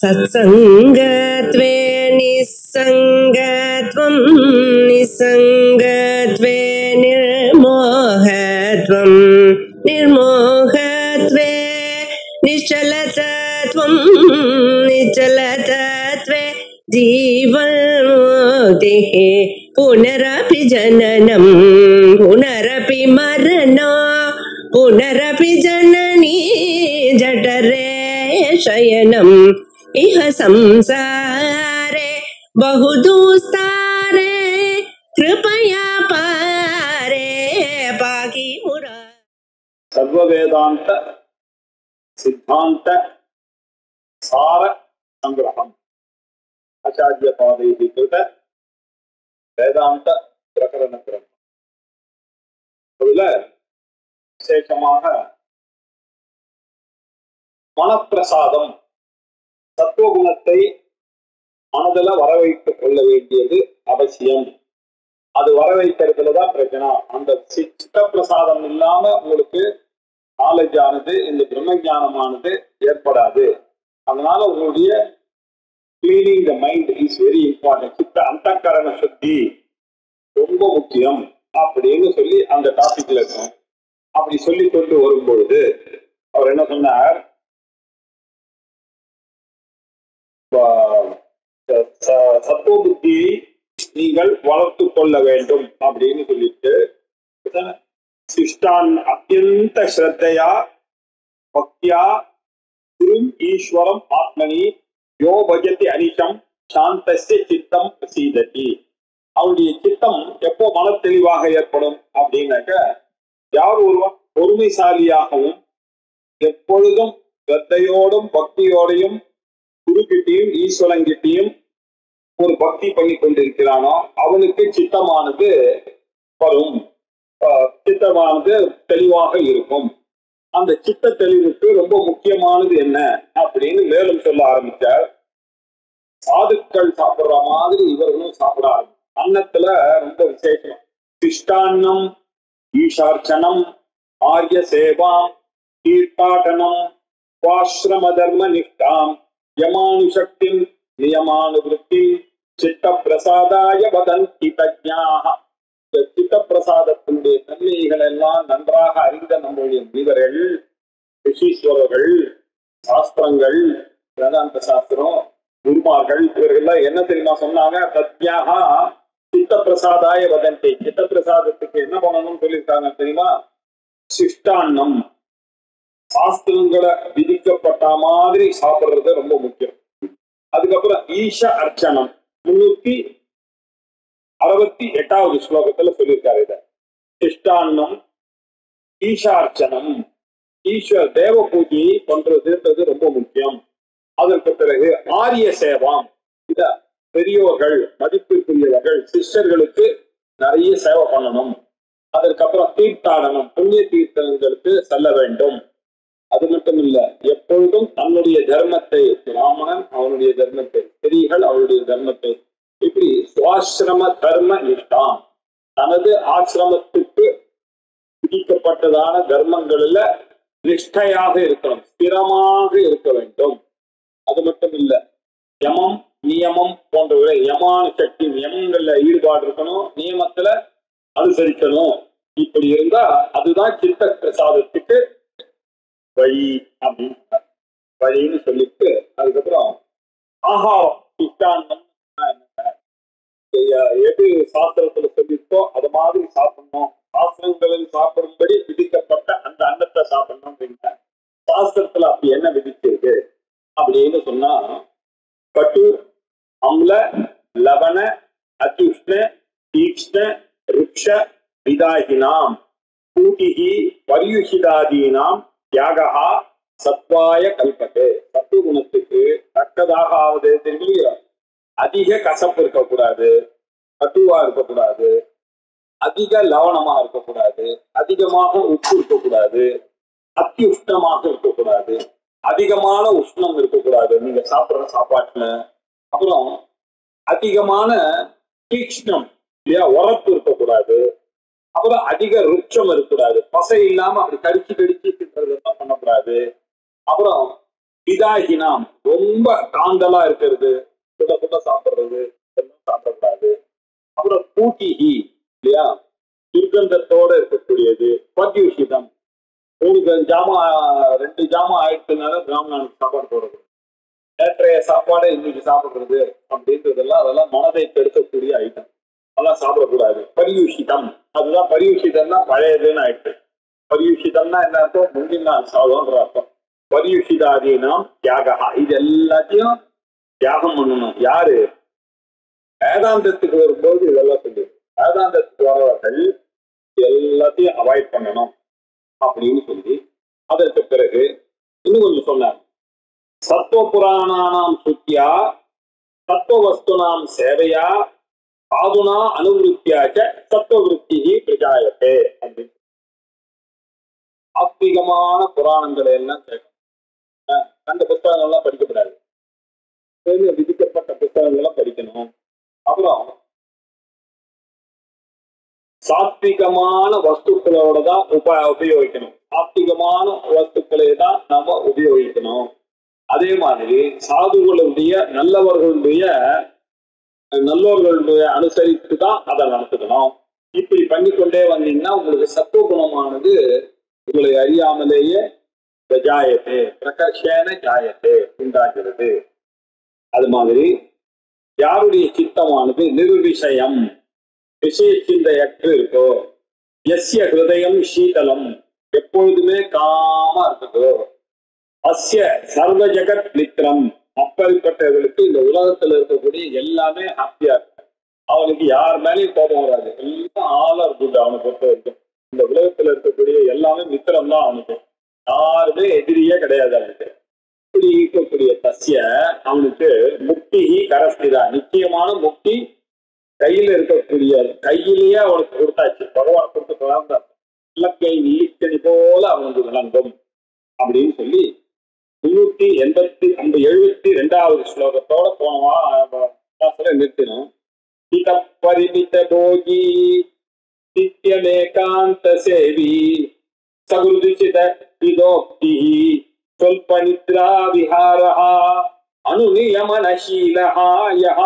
सत्संगत्वे निस्संगत्वं निस्संगत्वे निर्मोहत्वं निर्मोहत्वे निश्चलतत्वं निश्चलतत्वे जीवन्मुक्तिः पुनरपि जननं पुनरपि मरणं पुनरपि जननी जठरे शयनम् इह संसारे बहुदुस्तारे कृपया पारे पाहि मुरा। सर्ववेदांत सिद्धांत सार संग्रहम आचार्य पादैः कृत वेदांत प्रकरण ग्रंथம். அதுல விசேஷமாக மனப்பிரசாதம் தத்துவகுணத்தை மனதில் வரவைத்துக் கொள்ள வேண்டியது அவசியம். அது வரவைக்கிறதுலதான் பிரச்சனை. அந்த சித்த பிரசாதம் இல்லாம உங்களுக்கு நாலேஜ் ஆனது, இந்த பிரம்ம ஞானமானது ஏற்படாது. அதனால உங்களுடைய cleaning the mind is very important. சித்த அந்தக்கரண சுத்தி ரொம்ப முக்கியம் அப்படின்னு சொல்லி அந்த டாபிக்ல இருக்கும். அப்படி சொல்லி கொண்டு வரும்பொழுது அவர் என்ன சொன்னார், சத்துவ புத்தியை நீங்கள் வளர்த்து கொள்ள வேண்டும் அப்படின்னு சொல்லிட்டு, சிஷ்டான் அத்தியந்த ஸ்ரத்தையா பக்தியா குரும் ஈஸ்வரம் ஆத்மனி யோ பஜதி அனிஷம் சாந்தஸ்ய சித்தம் பிரசீததி. அவருடைய சித்தம் எப்போ மன தெளிவாக ஏற்படும் அப்படின்னாக்க, யார் ஒருவன் பொறுமைசாலியாகவும் எப்பொழுதும் ஸ்ரத்தையோடும் பக்தியோடையும் குருக்கிட்டையும் ஈஸ்வரங்கிட்டையும் ஒரு பக்தி பண்ணி கொண்டிருக்கிறானோ அவனுக்கு சித்தமானது வரும், சித்தமானது தெளிவாக இருக்கும். அந்த சித்த தெளிவுக்கு ரொம்ப முக்கியமானது என்ன அப்படின்னு மேலும் சொல்ல ஆரம்பிச்சார். சாதுக்கள் சாப்பிடுற மாதிரி இவர்களும் சாப்பிட ஆரம்பிச்சார். அன்னத்துல ரொம்ப விசேஷம். சிஷ்டான்னம், ஈஷார்ச்சனம், ஆர்ய சேவாம், தீர்த்தாடனம், வாஸ்ரம தர்ம நிஷ்டாம், யமானுசக்திம் நியமானுவிருத்தி சித்த பிரசாதாய வதந்தி தஜ்ஞாஹ. சித்த பிரசாதத்தினுடைய தன்மைகள் எல்லாம் நன்றாக அறிந்த நம்முடைய முனிவர்கள், ரிஷீஸ்வரர்கள், சாஸ்திரங்கள், வேதாந்த சாஸ்திரம், குருமார்கள், இவர்கள் என்ன தெரியுமா சொன்னாங்க? தத்யாஹா சித்த பிரசாதாய வதந்தி. சித்த பிரசாதத்துக்கு என்ன பண்ணணும்னு சொல்லியிருக்காங்க தெரியுமா? சிஷ்டான்னம், சாஸ்திரங்களை விதிக்கப்பட்ட மாதிரி சாப்பிடுறது ரொம்ப முக்கியம். அதுக்கப்புறம் ஈஷ அர்ச்சனம் 368வது ஸ்லோகத்துல சொல்லியிருக்காரு. இத சிஷ்டான்னம், ஈஷார்ச்சனம், ஈஸ்வர தேவ பூஜையை பண்றதுன்றது ரொம்ப முக்கியம். அதற்கு பிறகு ஆரிய சேவாம், இத பெரியோர்கள், மதிப்பிற்குரியவர்கள், சிஷ்யர்களுக்கு நிறைய சேவை பண்ணணும். அதற்கப்புறம் தீர்த்தாடனம், புண்ணிய தீர்த்தங்களுக்கு செல்ல வேண்டும். அது மட்டும் இல்ல, எப்பொழுதும் தன்னுடைய தர்மத்தை, பிராமணன் அவனுடைய தர்மத்தை, ஸ்திரீகள் அவருடைய தர்மத்தை, இப்படி சுவாசிரம தர்ம நிஷ்டாம், தனது ஆசிரமத்துக்கு விதிக்கப்பட்டதான தர்மங்களில் நிஷ்டையாக இருக்கணும், ஸ்திரமாக இருக்க வேண்டும். அது மட்டும் இல்ல, யமம் நியமம் போன்றவை, யமான சக்தி, நியமங்கள்ல ஈடுபாடு இருக்கணும், நியமத்துல அனுசரிக்கணும். இப்படி இருந்தா அதுதான் சித்த பிரசாதத்துக்கு வழி அப்படின்னு வழின்னு சொல்லிட்டு, அதுக்கப்புறம் ஆஹாரம், சிஷ்டான்னம் எது சாஸ்திரத்துல சொல்லிருக்கோ அது மாதிரி சாப்பிடணும், சாஸ்திரங்களில் சாப்பிடும்படி விதிக்கப்பட்ட அந்த அன்னத்தை சாப்பிடணும் அப்படின்னா சாஸ்திரத்துல அப்படி என்ன விதிச்சிருக்கு அப்படின்னு சொன்னா, கட்டு, அம்ல, லவண, அத்யுஷ்ண, தீக்ஷ்ண, ருக்ஷ விதாகினாம், கூட்டிகி பரியுஷிதாதீனாம் தியாகா சத்வாய கல்பத்து. சத்துவ குணத்துக்கு தக்கதாக ஆவது தெரியுங்க. அதிக கசப்பு இருக்கக்கூடாது, கட்டுவா இருக்கக்கூடாது, அதிக லவணமா இருக்கக்கூடாது, அதிகமாக உப்பு இருக்கக்கூடாது, அத்தியுஷ்ணமாக இருக்கக்கூடாது, அதிகமான உஷ்ணம் இருக்கக்கூடாது நீங்க சாப்பிடுற சாப்பாட்டுல. அப்புறம் அதிகமான தீக்ஷ்ணம் இல்லையா, உரப்பு இருக்கக்கூடாது. அப்புறம் அதிக ருட்சம் இருக்கக்கூடாது, பசை இல்லாம அப்படி கடிச்சு கடிச்சு தின்றதெல்லாம் பண்ணக்கூடாது. அப்புறம் பிதாகினாம் ரொம்ப காந்தலா இருக்கிறது, சுட சுட சாப்பிடுறது சாப்பிடக்கூடாது. அப்புறம் பூட்டிஹி இல்லையா, துர்கந்தத்தோட இருக்கக்கூடியது. பத்யூஷிதம் 3 ஜாமா 2 ஜாமா ஆயிடுச்சுனால பிராமணனுக்கு சாப்பாடு போடுறது, நேற்றைய சாப்பாடை இன்னைக்கு சாப்பிடுறது அப்படின்றதெல்லாம் அதெல்லாம் மனதை கெடுக்கக்கூடிய ஐட்டம், அதெல்லாம் சாப்பிடக்கூடாது. பரியூஷிதம், அதுதான் பரியூஷிதம்னா பழையதுன்னு ஆயிடுச்சு. பரியூஷிதம்னா என்ன அர்த்தம்? முந்தின நாள் சாதம்ன்ற அர்த்தம். பரியூஷிதாதீனாம் தியாகா, இது எல்லாத்தையும் தியாகம் பண்ணணும். யாரு வேதாந்தத்துக்கு வரும்போது இதெல்லாம் சொல்லு, வேதாந்தத்துக்கு வரவர்கள் எல்லாத்தையும் அவாய்ட் பண்ணணும் அப்படின்னு சொல்லி அதற்கு பிறகு இன்னும் கொஞ்சம் சொன்னார். சத்துவ புராணானாம் சுத்தியா சத்துவ வஸ்துனாம் சேவையா சாதுனா அனுவிருத்தியாச்ச சத்துவ விருத்தி பிரஜாயத்தே அப்படின்னு. ஆத்மீகமான புராணங்களை எல்லாம் கேட்கணும். அந்த புத்தகங்கள்லாம் படிக்கப்படாது, விதிக்கப்பட்ட புத்தகங்கள்லாம் படிக்கணும். அப்புறம் சாத்விகமான வஸ்துக்களோட தான் உபயோகிக்கணும். சாத்விகமான வஸ்துக்களை தான் நம்ம உபயோகிக்கணும். அதே மாதிரி சாதுகளுடைய நல்லவர்களுடைய அனுசரித்து தான் அதை நடத்துக்கணும். இப்படி பண்ணிக்கொண்டே வந்தீங்கன்னா உங்களுக்கு சத்துவ குணமானது உங்களை அறியாமலேயே ஜாயத்தே பிரகர்ஷேன ஜாயத்தே உண்டாகிறது. அது மாதிரி யாருடைய சித்தமானது நிர்விஷயம் விஷய சிந்தையற்று இருக்கோ, எஸ்ய ஹிருதயம் சீதலம் எப்பொழுதுமே காமா இருக்குதோ, அஸ்ய சர்வ ஜெகத் மித்ரம் அப்படிப்பட்டவர்களுக்கு இந்த உலகத்துல இருக்கக்கூடிய எல்லாமே ஹாப்பியா இருக்கு. அவனுக்கு யார் மேலேயும் கோபம் வராது, எல்லாம் ஆலர் குட். அவனை பொறுத்த வரைக்கும் இந்த உலகத்துல இருக்கக்கூடிய எல்லாமே மித்திரம் தான் அவனுக்கு, யாருமே எதிரியே கிடையாது அவனுக்கு. இப்படி இருக்கக்கூடிய தஸ்ய அவனுக்கு முக்தி கரஸ்திதா, நிச்சயமான முக்தி கையில இருக்கக்கூடிய, கையிலேயே அவனுக்கு கொடுத்தாச்சு, பகவான் கொடுத்து கலந்தார். இலக்கை நீக்கணி போல அவனுக்கு விளங்கும் அப்படின்னு சொல்லி 372வது ஸ்லோகத்தோட போனவா நிறுத்தினோம். ஹித பரிமித போகி நித்யமேகாந்த சேவி சகுருதிசித விதோக்தி சொல்ப நித்ரா விஹாரஹ அனுநியமனசீலஹ யஹ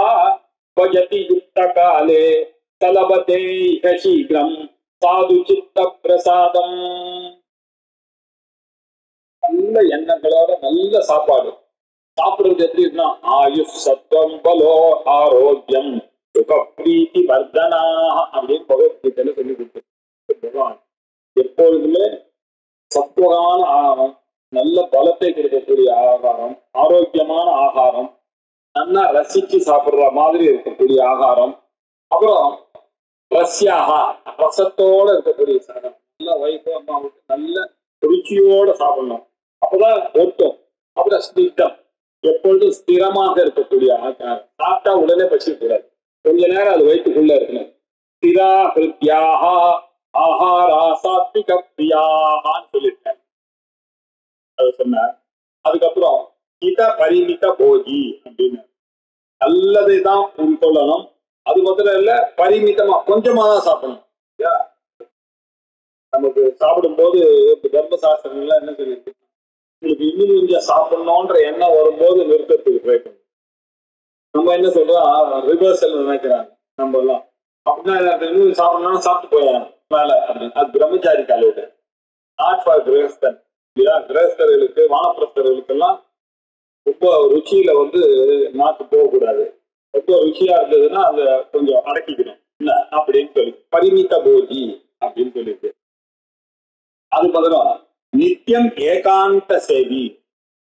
பஜதி யுக்த காலே தலபதே சீக்கிரம் சாது சித்த பிரசாதம். நல்ல எண்ணங்களோட நல்ல சாப்பாடு சாப்பிடுறது எப்படின்னா ஆயுஷ் சத்வம் பலோ ஆரோக்கியம் சுக பிரீத்தி வர்தனா அப்படின்னு பகவத்கீதையில சொல்லி கொடுத்து, எப்பொழுதுமே சத்துவமான ஆகாரம், நல்ல பலத்தை கொடுக்கக்கூடிய ஆகாரம், ஆரோக்கியமான ஆகாரம், நல்லா ரசிச்சு சாப்பிடுற மாதிரி இருக்கக்கூடிய ஆகாரம், அப்புறம் ரஸ்யாகா ரசத்தோட இருக்கக்கூடிய சாதம், நல்ல வயசு அம்மாவுக்கு நல்ல ருச்சியோட சாப்பிடணும், அப்பதான் ஒட்டும். அப்புறம் ஸ்னிக்தம், எப்பொழுதும் ஸ்திரமாக இருக்கக்கூடிய ஆகாரம், சாப்பிட்டா உடனே பசிக்க கூடாது, கொஞ்ச நேரம் அது வயிற்றுக்குள்ள இருக்கணும். ஸ்திரா ஹிருத்யாஹா ஆஹாரா சாத்விக பிரியாஹான்னு சொல்லியிருக்கேன், அது சொன்னார். அதுக்கப்புறம் ஹித பரிமித போகி அப்படின்னு நல்லதை தான் சொல்லணும். அது முதல்ல இல்ல, பரிமிதமா கொஞ்சமா தான் சாப்பிடணும். நமக்கு சாப்பிடும் போது தர்மசாஸ்திரங்கள்லாம் என்ன சொல்லியிருக்கு, உங்களுக்கு இன்னும் கொஞ்சம் சாப்பிடணும்ன்ற எண்ணம் வரும்போது நிறுத்தத்துக்கு ட்ரை பண்ணும். நம்ம என்ன சொல்றோம், ரிவர்சல் நினைக்கிறாங்க நம்ம எல்லாம். அப்படின்னா இன்னும் சாப்பிடணும்னா சாப்பிட்டு போயாங்க மேல அப்படின்னு. அது பிரம்மச்சாரி காலையில, நாட் ஃபார் கிரகஸ்தன் இல்லையா. கிரகஸ்தர்களுக்கு வானப்பிரஸ்தர்களுக்கு எல்லாம் ரொம்ப ருச்சியில நாக்கு போகக்கூடாது. ரொம்ப ருச்சியா இருந்ததுன்னா அதை கொஞ்சம் அடக்கிக்கணும் இல்ல அப்படின்னு சொல்லி பரிமித போகி அப்படின்னு சொல்லிட்டு. அது பதிலா நித்தியம் ஏகாந்த சேவி,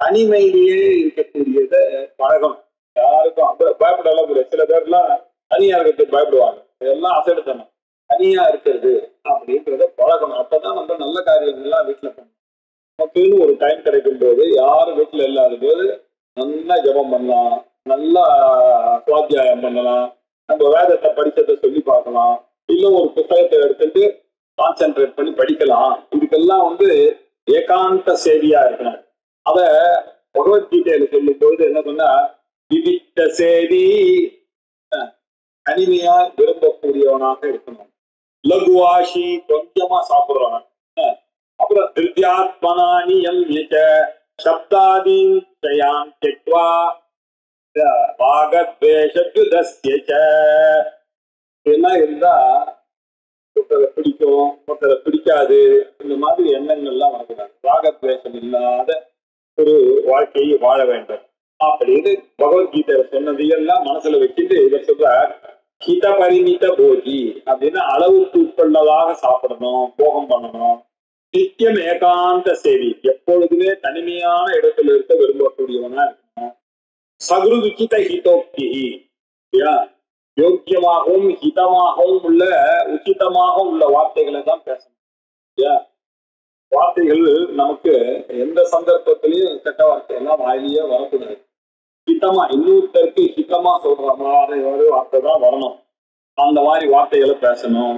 தனிமையிலேயே இருக்கக்கூடியத பழகம். யாருக்கும் பயப்படலாம் முடியாது. சில பேர்லாம் தனியா இருக்கிறது பயப்படுவாங்க, இதெல்லாம் அசடுத்தணும். தனியா இருக்கிறது அப்படின்றத பழகணும். அப்பதான் நம்ம நல்ல காரியங்கள்லாம் வீட்டுல பண்ணணும். நமக்குன்னு ஒரு டைம் கிடைக்கும் போது, யாரும் வீட்டுல இல்லாத போது நல்லா ஜபம் பண்ணலாம், நல்லா சுவாத்தியாயம் பண்ணலாம், நம்ம வேதத்தை படிச்சதை சொல்லி பார்க்கலாம், இல்ல ஒரு புத்தகத்தை எடுத்துட்டு கான்சென்ட்ரேட் பண்ணி படிக்கலாம். இதுக்கெல்லாம் ஏகாந்த சேவியா இருக்கணும். அத பகவத்கீதையில சொல்லும் பொழுது என்ன சொன்னா, விவித்த சேவி, தனிமையா விரும்பக்கூடியவனாக இருக்கணும். லகுவாசி, கொஞ்சமா சாப்பிடுறவன். அப்புறம் திருத்தியாத்மனானியம் சப்தாதீன் ஜயான் திக்வா பாகத்வேஷத்யுதஸ்ய ச. இதெல்லாம் இருந்தா ஒருத்தரை பிடிக்கும், ஒருத்தரை பிடிக்காது, இந்த மாதிரி எண்ணங்கள்லாம் வரக்கூடாது. ராகத்வேஷம் இல்லாத ஒரு வாழ்க்கையை வாழ வேண்டும் அப்படின்னு பகவத்கீதை சொன்னதையெல்லாம் மனசுல வச்சுட்டு இவர் சொல்றார், ஹித பரிமித போகி அப்படின்னா அளவுக்கு உட்கொள்ளதாக சாப்பிடணும், போகம் பண்ணணும். நித்தியம் ஏகாந்த சேவி, எப்பொழுதுமே தனிமையான இடத்துல இருக்க விரும்பக்கூடியவனா இருக்கணும். சகுருவிகித ஹிதோக்தி, யோக்கியமாகவும் ஹிதமாகவும் உள்ள உச்சிதமாக உள்ள வார்த்தைகளை தான் பேசணும். வார்த்தைகள் நமக்கு எந்த சந்தர்ப்பத்திலையும் கெட்ட வார்த்தையெல்லாம் வாயிலேயே வரக்கூடாது. ஹிதமா, இன்னொருத்தருக்கு ஹிதமா சொல்ற மாதிரி ஒரு வார்த்தை தான் வரணும். அந்த மாதிரி வார்த்தைகளை பேசணும்.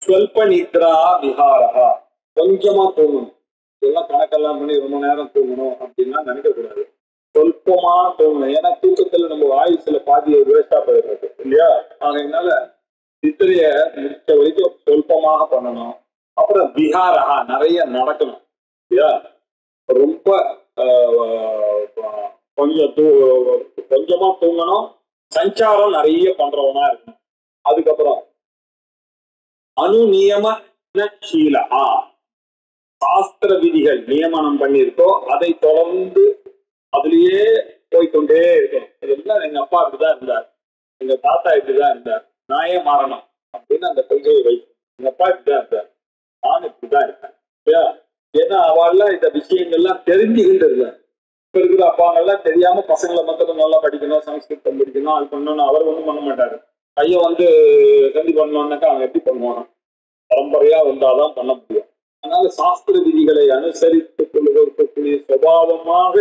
ஸ்வல்ப நித்ரா விஹாரா, கொஞ்சமா தூங்கணும். இதெல்லாம் கணக்கெல்லாம் பண்ணி ரொம்ப நேரம் தூங்கணும் அப்படின்னா நினைக்க கூடாது. சொல்பமா தூங்கணும். ஏன்னா தூக்கத்துல நம்ம ஆயுசுல பாதியை வேஸ்டா போயிடுறது இல்லையா? அதனால நித்திரைய முடிச்ச வரைக்கும் சொல்பமாக பண்ணணும். அப்புறம் விஹாரா, நிறைய நடக்கணும் இல்லையா? ரொம்ப கொஞ்சமா தூங்கணும். சஞ்சாரம் நிறைய பண்றவனா இருக்கணும். அதுக்கப்புறம் அனுநியம சீலா, சாஸ்திர விதிகள் நியமனம் பண்ணியிருக்கோ அதை தொடர்ந்து அதுலயே போய்கொண்டே இருக்கணும். இதெல்லாம் எங்க அப்பா இப்படிதான் இருந்தார், எங்க தாத்தா இப்படிதான் இருந்தார், நான் ஏன் மாறணும் அப்படின்னு அந்த கொள்கையை வைக்கும். எங்க அப்பா இப்படிதான் இருந்தார், நான் இப்படிதான் இருக்கேன். ஏன்னா அவள்லாம் இந்த விஷயங்கள்லாம் தெரிஞ்சுக்கிட்டு இருந்தார். இப்ப இருக்கிற அப்பாங்கெல்லாம் தெரியாம பசங்களை மட்டும் நல்லா படிக்கணும், சமஸ்கிருதம் படிக்கணும், அது பண்ணணும், அவர் ஒண்ணும் பண்ண மாட்டாரு. பையன் வந்து சந்தி பண்ணணும்னாக்கா அவன் எப்படி பண்ணுவான்? பரம்பரையா வந்தாதான் பண்ண முடியும். அதனால சாஸ்திர விதிகளை அனுசரித்துக் கொள்வதற்குரிய சுபாவமாக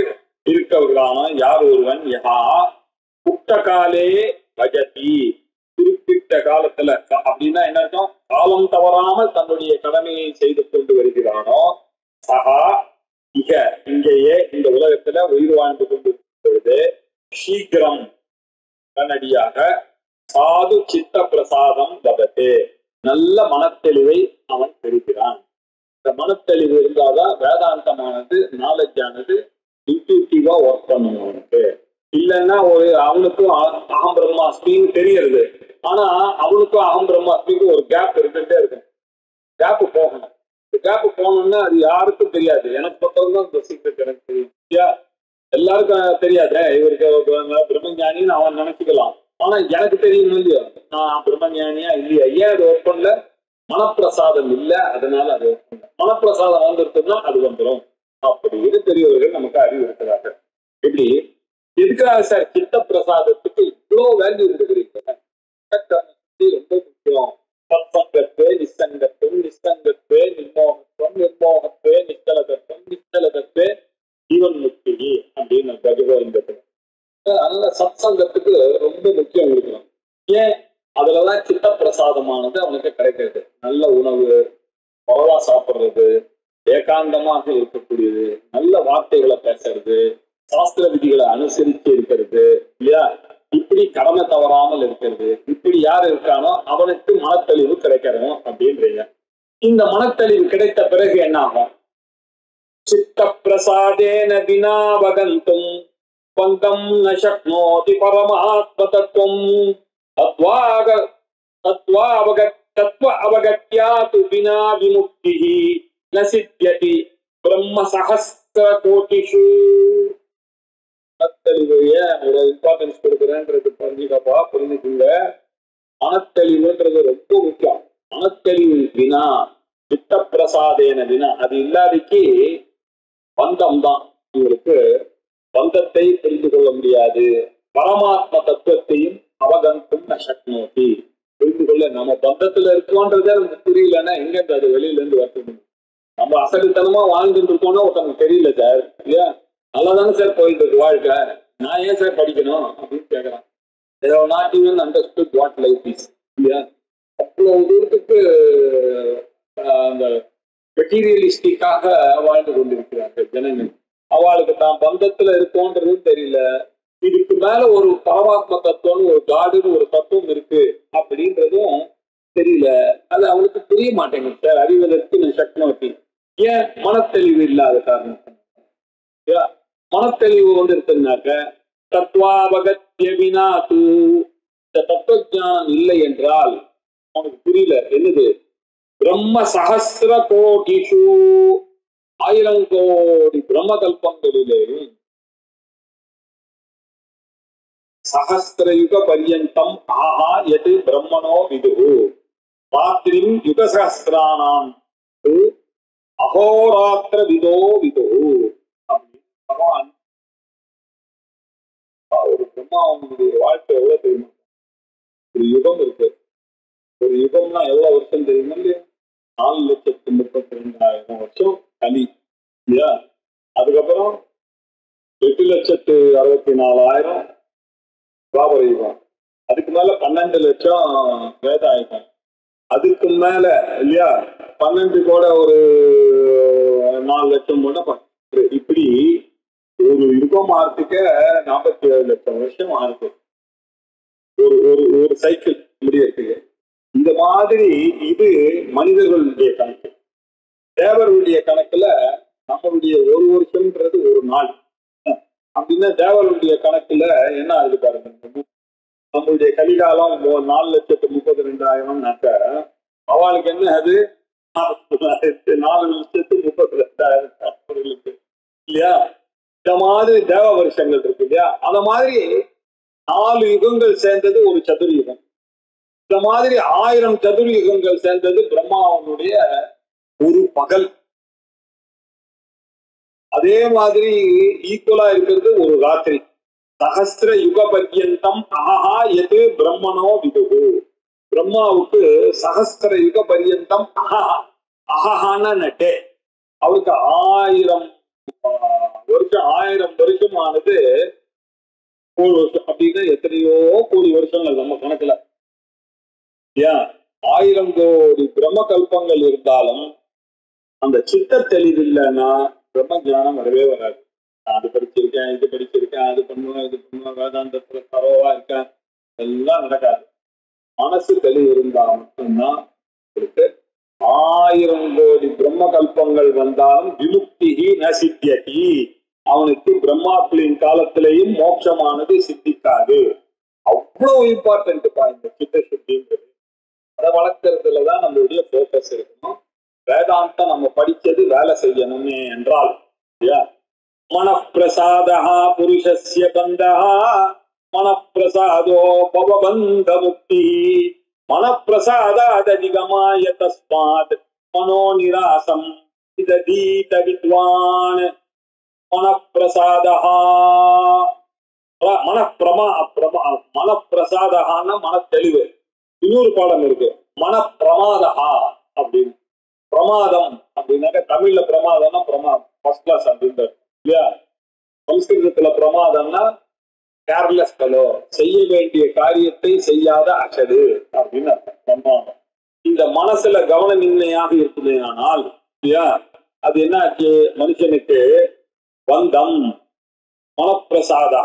இருக்கவர்களான யார் ஒருவன் யஹா புட்டகாலே பஜதி, குறிப்பிட்ட காலத்துல, அப்படின்னா என்ன அர்த்தம்? காலம் தவறாமல் தன்னுடைய கடமையை செய்து கொண்டு வருகிறானோ, சகா இக, இங்கேயே இந்த உலகத்துல உயிர் வாழ்ந்து கொண்டு பொழுது சீக்கிரம் உடனடியாக சாது சித்த பிரசாதம் பவதே, நல்ல மனத்தெளிவை அவன் பெறுகிறான். இந்த மனத்தெளிவு இருந்தாதான் வேதாந்தமானது, நாலேஜ் ஆனது இன்ட்யூட்டிவா ஒர்க் பண்ணணும் அவனுக்கு. இல்லைன்னா அவனுக்கும் அகம் பிரம்மாஸ்மின்னு தெரியறது, ஆனா அவனுக்கும் அகம் பிரம்மாஸ்மிக்கும் ஒரு கேப் இருந்துட்டே இருக்கும். கேப் போகணும். கேப் போகணும்னா அது யாருக்கும் தெரியாது. எனக்கு மட்டும்தான் இந்த சீக்ரெட் எனக்கு தெரியும். எல்லாருக்கும் தெரியாத இவருக்கு பிரம்மஞானின்னு அவன் நினைச்சுக்கலாம், ஆனா எனக்கு தெரியும் இல்லையோ நான் பிரம்மஞானியா இல்லையா? ஏன் அது ஒர்க் பண்ணல? மனப்பிரசாதம் இல்ல, அதனால அது ஒர்க் பண்ணல. மனப்பிரசாதம் வந்துருக்குன்னா அது வந்துடும் அப்படின்னு பெரியவர்கள் நமக்கு அறிவு இருக்கிறார்கள். இப்படி எதுக்காக சார் சித்த பிரசாதத்துக்கு இவ்வளவு வேல்யூ கொடுக்குறீங்க? ரொம்ப முக்கியம். சத்சங்கத்வே நிசங்கத்துவம், நிசங்கத்வே நிர்மோகத்துவம், நிர்மோகத்வே நிச்சலகத்துவம், நிச்சலகத்வே ஜீவன் முக்தி அப்படின்னு பகவத்கீதை. அதனால சத்சங்கத்துக்கு ரொம்ப முக்கியம் கொடுக்கணும். ஏன்? அதுலதான் சித்த பிரசாதமானது அவனுக்கு கிடைக்கிறது. நல்ல உணவு, பரவா சாப்பிடுறது, ஏகாந்தமாக இருக்கக்கூடியது, நல்ல வார்த்தைகளை பேசுறது, சாஸ்திர விதிகளை அனுசரித்து இருக்கிறது இல்லையா? இப்படி கடமை தவறாமல் இருக்கிறது. இப்படி யார் இருக்கானோ அவனுக்கு மனத்தெளிவு கிடைக்கணும் அப்படின்றீங்க. இந்த மனத்தெளிவு கிடைத்த பிறகு என்ன ஆகும்? சித்த பிரசாதேன வினாவகந்தும் பந்தம் ந சக்னோதி பரமாத்ம தத்துவம் தத்வ அவகத்யாது வினா விமுக்திஹி ந சித்யதி பிரம்ம சஹஸ்ர கோடிஷு. மனத்தெளிவைய ஒரு இம்பார்ட்டன்ஸ் கொடுக்குறேன்றது புரிஞ்சுக்கப்பா, புரிஞ்சுக்குங்க. மனத்தெளிவுன்றது ரொம்ப முக்கியம். மனத்தெளிவு வினா சித்த பிரசாதேன வினா, அது இல்லாதிக்கு பந்தம் தான். உங்களுக்கு பந்தத்தை புரிந்து கொள்ள முடியாது. பரமாத்ம தத்துவத்தையும் அவகந்தும் ந சக்னோதி, புரிந்து கொள்ள நம்ம பந்தத்துல இருக்கோன்றதே நமக்கு புரியலன்னா எங்க அது வெளியில இருந்து வரணும்? நம்ம அசடித்தனமா வாழ்ந்துட்டு இருக்கோம்னா ஒருத்தவங்க தெரியல சார் இல்லையா? நல்லாதானே சார் போயிட்டு இருக்கு வாழ்க்கை, நான் ஏன் சார் படிக்கணும் அப்படின்னு கேட்கறான். They have not even understood what life is இல்லையா? அவ்வளவு தூரத்துக்கு அந்த மெட்டீரியலிஸ்டிக்காக வாழ்ந்து கொண்டிருக்கிறார்கள் ஜனங்கள். அவளுக்கு தான் பந்தத்துல இருக்கோன்றது தெரியல. இதுக்கு மேல ஒரு பரமாத்ம தத்துவம்னு, ஒரு காடுன்னு ஒரு தத்துவம் இருக்கு அப்படின்றதும் தெரியல. அது அவளுக்கு புரிய மாட்டேங்குது சார். அறிவதற்கு சக்னோட்டி. ஏன்? மனத்தெளிவு இல்லாத காரணம். மனத்தெளிவு வந்துருக்குனாக்க தத்வாவகத்ய வினாது, இந்த தத்துவஞானம் இல்லை என்றால் அவனுக்கு புரியல என்னது பிரம்ம சஹஸ்ர கோடிஷு, 1000 கோடி பிரம்ம கல்பங்களிலே சஹஸ்ர யுக பர்யந்தம் ஆஹா எது பிரம்மனோ விதுஹு ராத்திரிம் யுக சஹஸ்ரானாம் அஹோராத்திர விதோ விதுஹு. பகவான் ஒரு பிரம்மாவனுடைய வாழ்க்கை எவ்வளவு தெரியுமா? ஒரு யுகம் இருக்கு. ஒரு யுகம்னா எவ்வளவு வருஷம் தெரியுமா இல்லையா? 4,32,000 வருஷம் கலி இல்லையா? அதுக்கப்புறம் 8,64,000 துவாபர யுகம். அதுக்கு மேல 12 லட்சம் வேதாயுகம். அதுக்கு மேல இல்லையா 12 கூட ஒரு 4 லட்சம் கூட இப்படி ஒரு யுகம் ஆறதுக்கு 47 லட்சம் வருஷம் ஆறுது ஒரு ஒரு ஒரு சைக்கிள் முடியறதுக்கு. இந்த மாதிரி இது மனிதர்களுடைய கணக்கு. தேவர்களுடைய கணக்குல நம்மளுடைய ஒரு வருஷம்ன்றது ஒரு நாள் அப்படின்னா, தேவர்களுடைய கணக்குல என்ன ஆகுது பாருங்க. நம்மளுடைய கலிகாலம் 4,32,000 அவளுக்கு என்ன அது 4,32,000 இல்லையா? இந்த மாதிரி தேவ வருஷங்கள் இருக்கு இல்லையா? அந்த மாதிரி 4 யுகங்கள் சேர்ந்தது ஒரு சதுர்யுகம். இந்த மாதிரி 1000 சதுர்யுகங்கள் சேர்ந்தது பிரம்மாவனுடைய ஒரு பகல். அதே மாதிரி ஈக்குவலா இருக்கிறது ஒரு ராத்திரி. சஹஸ்ர யுக பர்யந்தம் அஹா எது பிரம்மனோ விதுஹு, பிரம்மாவுக்கு சஹஸ்ர யுக பர்யந்தம் அஹஹான டே, அவருக்கு 1000 வருஷம் 1000 வருஷமானது ஒரு வருஷம் அப்படின்னா எத்தனையோ கோடி வருஷங்கள் நம்ம கணக்குல. ஏன் 1000 கோடி பிரம்ம கல்பங்கள் இருந்தாலும் அந்த சித்த தெளிவு இல்லைன்னா பிரம்ம ஜானம் வரவே வராது. நான் அது படிச்சிருக்கேன், இது படிச்சிருக்கேன், அது பண்ணுவேன், இது பண்ணுவேன், வேதாந்தத்துல தரோவா இருக்கேன், எல்லாம் நடக்காது. மனசு தெளிவு இருந்தா மட்டும்தான் இருக்கு. 1000 கோடி பிரம்ம கல்பங்கள் வந்தாலும் விமுக்தி நசித்தியதி, அவனுக்கு பிரம்மாக்களின் காலத்திலேயும் மோட்சமானது சித்திக்காது. அவ்வளவு இம்பார்ட்டன்ட்பா இந்த சித்த சுத்தின்றது. அதை வளர்க்கறதுலதான் நம்மளுடைய போக்கஸ் இருக்கணும். வேதாந்தம் நம்ம படிச்சது வேலை செய்யணுமே என்றால் மனப்பிரசாதா புருஷஸ்ய பந்தா மனப்பிரசாதோ பவபந்த முக்தி மனப்பிரசாதாதிகமாய தஸ்மாத் மனோ நிராசம் இததீத வித்வான். மனப்பிரசாதா மனப்பிரசாதான்னா மனத்தெளிவு. இன்னொரு பாடம் இருக்கு மனப்பிரமாதா அப்படின்னு. பிரமாதம் அப்படின்னாக்க தமிழ்ல பிரமாதம்னா பிரமாதம் ஃபர்ஸ்ட் கிளாஸ் அப்படின்ற இல்லையா? சம்ஸ்கிருதத்துல பிரமாதம்னா கேர்லெஸ் ஃபெலோ, செய்ய வேண்டிய காரியத்தை செய்யாத அசடு அப்படின்னு அர்த்தம் பிரமாதம். இந்த மனசுல கவனமின்மையாக இருக்குமே ஆனால் இல்லையா, அது என்ன ஆச்சு மனுஷனுக்கு? பந்தம் மனப்பிரசாதா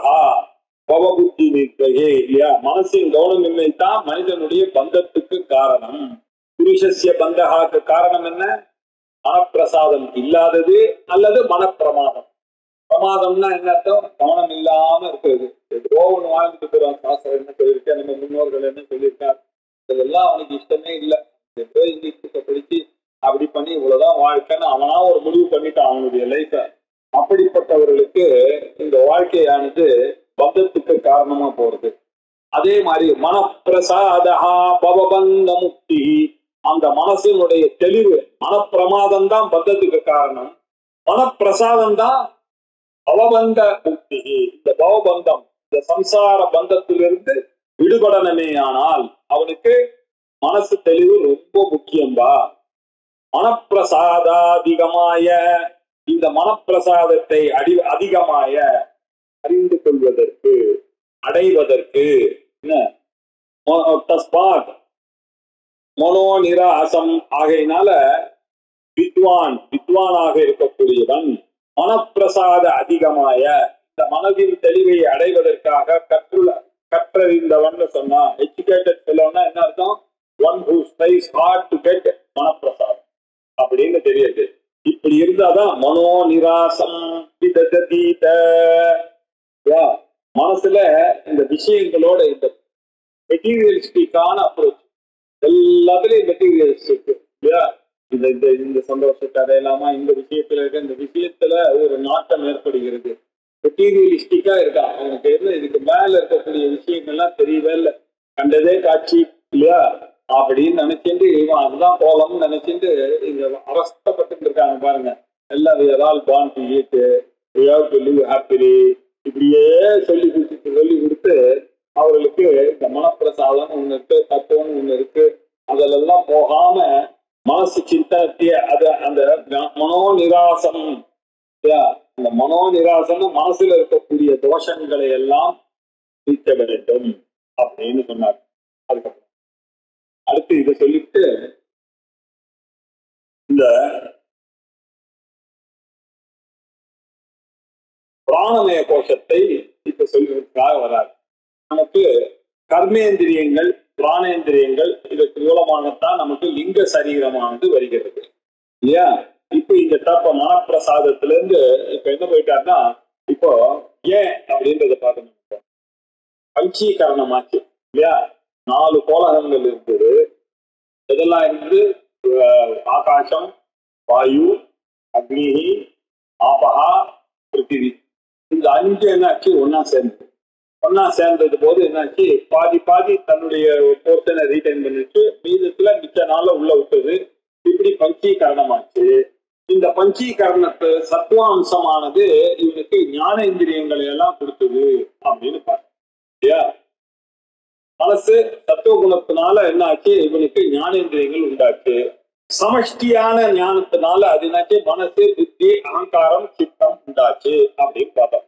பவபுத்தி நிற்கையே இல்லையா? மனசின் கவனமின்மை தான் மனிதனுடைய பந்தத்துக்கு காரணம். புருஷஸ்ய பந்தகாக்கு காரணம் என்ன? மனப்பிரசாதம் இல்லாதது அல்லது மனப்பிரமாதம். பிரமாதம்னா என்ன அர்த்தம்? கவனம் இல்லாம இருக்கிறது. ஏதோ ஒண்ணு வாழ்ந்துட்டு இருக்கிறோம். சாஸ்திரம் என்ன சொல்லியிருக்கேன், நம்ம முன்னோர்கள் என்ன சொல்லியிருக்காங்க, இதெல்லாம் அவனுக்கு இஷ்டமே இல்லை. ஏதோ இங்கிலீஷ் படிச்சு அப்படி பண்ணி இவ்வளவுதான் வாழ்க்கைன்னு அவனா ஒரு முடிவு பண்ணிட்டான் அவனுடைய லைஃப. அப்படிப்பட்டவர்களுக்கு இந்த வாழ்க்கையானது பந்தத்துக்கு காரணமா போறது. அதே மாதிரி மனப்பிரசாதா பவபந்த முக்தி, அந்த மனசினுடைய தெளிவு. மனப்பிரமாதம் தான் பந்தத்துக்கு காரணம், மனப்பிரசாதம் தான் பவபந்த முக்தி. இந்த பவபந்தம், இந்த சம்சார பந்தத்திலிருந்து விடுபடணுமே ஆனால் அவனுக்கு மனசு தெளிவு ரொம்ப முக்கியம்பா. மனப்பிரசாதாதிகமாய, இந்த மனப்பிரசாதத்தை அதிகமாய அறிந்து கொள்வதற்கு அடைவதற்கு என்ன தஸ்மாத் மனோ நிராசம். ஆகையினால வித்வானாக இருக்கக்கூடியவன் மனப்பிரசாத அதிகமாய, இந்த மனதின் தெளிவை அடைவதற்காக கற்றறிந்தவன் சொன்னா. எஜுகேட்டட் ஃபெலோன்னா என்ன அர்த்தம்? One who strives hard to get மனப்பிரசாதம் அப்படின்னு தெரியுது. இப்படி இருந்தாதான் மனோ நிராசம் விததீத விஷயங்களோட இந்த மெட்டீரியலிஸ்டிக்கான அப்ரோச் எல்லாத்துலயும் மெட்டீரியலிஸ்டிக் இல்லையா? இந்த இந்த இந்த சந்தோஷத்தை அடையலாமா, இந்த விஷயத்துல இருக்க இந்த விஷயத்துல ஒரு நாட்டம் ஏற்படுகிறது. மெட்டீரியலிஸ்டிக்கா இருக்கான், அவனுக்கு என்ன இதுக்கு மேல இருக்கக்கூடிய விஷயங்கள்லாம் தெரியவே இல்லை, கண்டதே காட்சி இல்லையா அப்படின்னு நினைச்சிட்டு இவன் அதுதான் போலம்னு நினைச்சிட்டு இங்க அவஸ்தப்பட்டு இருக்காங்க பாருங்க. எல்லாம் we are all born to eat, we have to live happily இப்படியே சொல்லி கொடுத்து அவர்களுக்கு இந்த மனப்பிரசாதம் ஒண்ணு இருக்கு, தத்துவம் ஒண்ணு இருக்கு, அதெல்லாம் போகாம மனசு சிந்தனத்தைய அது அந்த மனோநிராசம், அந்த மனோநிராசம் மனசுல இருக்கக்கூடிய தோஷங்களை எல்லாம் நீக்க வேண்டும் அப்படின்னு சொன்னார். அதுக்கப்புறம் அடுத்து இதை சொல்லிட்டு இந்த பிராணமய கோஷத்தை இப்ப சொல்றதுக்காக வராது. நமக்கு கர்மேந்திரியங்கள் பிராணேந்திரியங்கள் இதற்கு மூலமாகத்தான் நமக்கு லிங்க சரீரமானது வருகிறது இல்லையா? இப்ப இந்த தப்ப மனப்பிரசாதத்துல இருந்து இப்ப என்ன போயிட்டாருன்னா, இப்போ ஏன் அப்படின்றத பார்க்கணும். பஞ்சீகரணமாச்சு இல்லையா? 4 கோலகங்கள் இருந்தது. இதெல்லாம் இருந்து ஆகாசம், வாயு, அக்னி, ஆபஹா, பிருத்திவி, இந்த 5 என்னாச்சு ஒன்னா சேர்ந்தது போது என்னாச்சு, பாதி பாதி தன்னுடைய போர்ஷனை ரீடைன் பண்ணிட்டு மீதத்துல மிச்ச நாள உள்ள விட்டது. இப்படி பஞ்சீகரணமாச்சு. இந்த பஞ்சீகரணத்து சத்துவாம்சமானது இவனுக்கு ஞானேந்திரியங்களை எல்லாம் கொடுத்தது அப்படின்னு பார்த்தோம் இல்லையா? மனசு சத்துவ குணத்தினால என்ன ஆச்சு, இவனுக்கு ஞானேந்திரியங்கள் உண்டாச்சு. சமஷ்டியான ஞானத்தினால அது என்னாச்சு, மனசு, புத்தி, அகங்காரம், சித்தம் உண்டாச்சு அப்படின்னு பார்த்தோம்.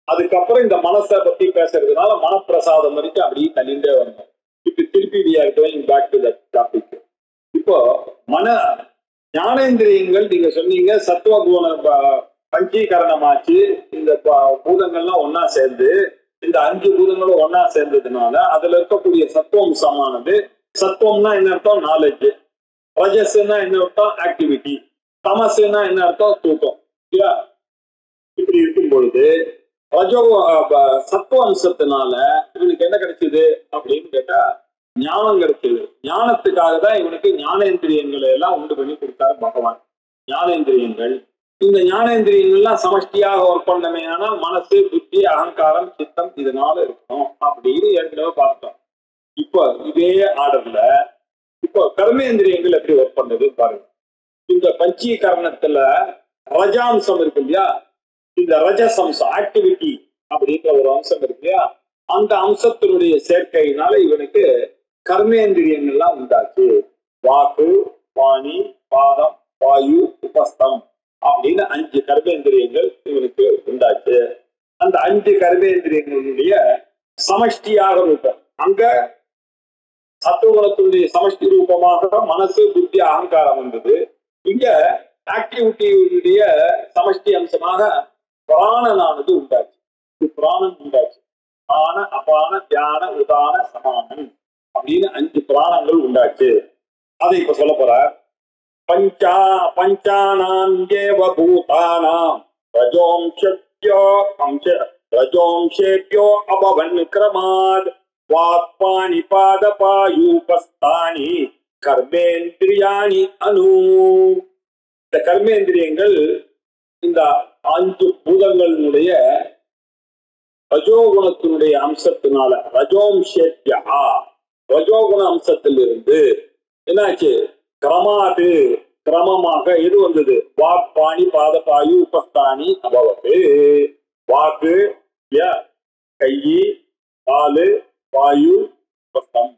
அதுக்கப்புறம் இந்த மனசை பத்தி பேசுறதுனால மனப்பிரசாதம் வரைக்கும் அப்படியே தள்ளிண்டே வந்தோம். இப்ப திருப்பி we are going back to that topic. இப்போ ஞானேந்திரியங்கள் நீங்க சொன்னீங்க சத்துவ குண பஞ்சீகரணமாச்சு. இந்த பூதங்கள்லாம் ஒன்னா சேர்ந்து இந்த 5 பூதங்களும் ஒன்னா சேர்ந்ததுனால அதுல இருக்கக்கூடிய சத்துவம்சமானது, சத்துவம்னா என்ன அர்த்தம், நாலேஜ். ரஜஸ்னா என்ன அர்த்தம், ஆக்டிவிட்டி. தமசுன்னா என்ன அர்த்தம், தூக்கம் இல்லையா? இப்படி இருக்கும் பொழுது ரஜோ சத்துவ அம்சத்தினால இவனுக்கு என்ன கிடைச்சது அப்படின்னு கேட்டா ஞானம் கிடைச்சது. ஞானத்துக்காக தான் இவனுக்கு ஞானேந்திரியங்களை எல்லாம் உண்டு பண்ணி கொடுத்தாரு பகவான். ஞானேந்திரியங்கள், இந்த ஞானேந்திரியங்கள்லாம் சமஷ்டியாக ஒர்க் பண்ணமே, ஆனா மனசு, புத்தி, அகங்காரம், சித்தம் இதனால இருக்கணும் அப்படின்னு ஏற்கனவே பார்த்தோம். இப்போ இதே ஆர்டர்ல இப்போ கர்மேந்திரியங்கள் எப்படி ஒர்க் பண்றது பாருங்க. இந்த பஞ்சீகரணத்துல ரஜாம்சம் இருக்கு இல்லையா? இந்த ரஜஸ் அம்சம், ஆக்டிவிட்டி அப்படின்ற ஒரு அம்சம் இருக்கு இல்லையா? அந்த அம்சத்தினுடைய சேர்க்கையினால இவனுக்கு கர்மேந்திரியங்கள்லாம் உண்டாச்சு. வாக்கு, வாணி, பாதம், வாயு, உபஸ்தம் அப்படின்னு 5 கர்மேந்திரியங்கள் இவனுக்கு உண்டாச்சு. அந்த 5 கர்மேந்திரியங்களுடைய சமஷ்டியாக ரூபம், அங்க சத்துவகுணத்தினுடைய சமஷ்டி ரூபமாக மனசு, புத்தி, அகங்காரம் வந்தது. இங்க ஆக்டிவிட்டியுடைய சமஷ்டி அம்சமாக பிராணனானது உண்டாச்சு. பிராணன் உண்டாச்சு. ஆன, அபான, தியான, உதான, சமானன் அப்படின்னு 5 பிராணங்கள் உண்டாச்சு. அதை இப்ப சொல்ல போற. பஞ்சானாம் ஏவ பூதானாம் ரஜோம்சேப்யோ அபவன் கிரமாத் வாக்பாணி பாதபாயூபஸ்தானி கர்மேந்திரியாணி அனு. இந்த கர்மேந்திரியங்கள் இந்த 5 பூதங்களுடைய ரஜோகுணத்தினுடைய அம்சத்தினால ரஜோம்சேப்யா, ரஜோகுண அம்சத்தில் இருந்து என்னாச்சு, கிரமாது கிரமமாக எது வந்தது, வாக்பாணி பாதபாயு உபஸ்தானி அபவது. வாக்கு, கையி, காலு, வாயு, உபஸ்தம்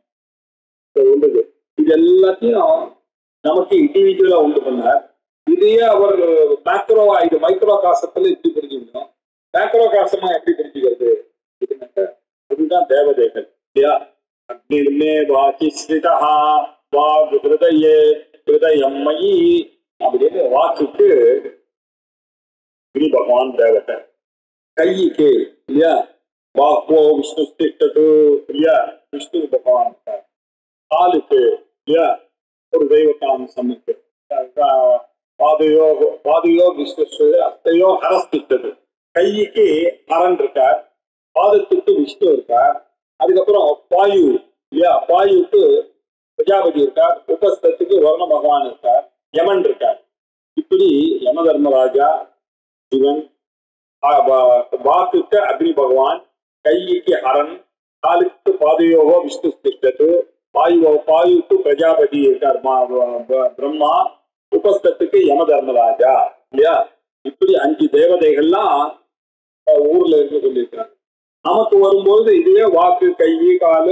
உண்டு. இது எல்லாத்தையும் நமக்கு இண்டிவிஜுவலா உண்டு பண்ணார். இதையே அவர் மேக்ரோவா, இது மைக்ரோ காசத்துல எப்படி புரிஞ்சுக்கணும், மேக்ரோ காசமா எப்படி புரிஞ்சுக்கிறது, அதுதான் தேவதைகள் இல்லையா? அக்னிர்மே வாசி ஸ்ரிதா வாக் ஹிருதயே ஹிருதயம் மயி அப்படின்னு வாக்குக்கு பகவான் தேவதை, கைக்கு இல்லையா வாக்கோ விஷ்ணு திஷ்டது இல்லையா விஷ்ணு பகவான், காலுக்கு இல்லையா ஒரு தெய்வத்தாம்சம் இருக்கு, பாதையோ விஷ்ணு அத்தையோ ஹரஸ்திட்டது, கைக்கு ஹரன் இருக்கார், பாதத்துக்கு விஷ்ணு இருக்கார், அதுக்கப்புறம் பாயு இல்லையா, பாயுக்கு பிரஜாபதி இருக்கார், உபஸ்தத்துக்கு வருண பகவான் இருக்கார், யமன் இருக்கார். இப்படி யம தர்மராஜா, சிவன், வாக்குக்கு அக்னி பகவான், கைக்கு ஹரன், காலுக்கு பாதயோகோ விஷ்ணு திஷ்டத்து, பாயுக்கு பிரஜாபதி இருக்கார் பிரம்மா, உபஸ்தத்துக்கு யம தர்மராஜா இல்லையா. இப்படி 5 தேவதைகள்லாம் ஊர்ல இருந்து சொல்லியிருக்காங்க. நமக்கு வரும்போது இதுவே வாக்கு, கை, காலு,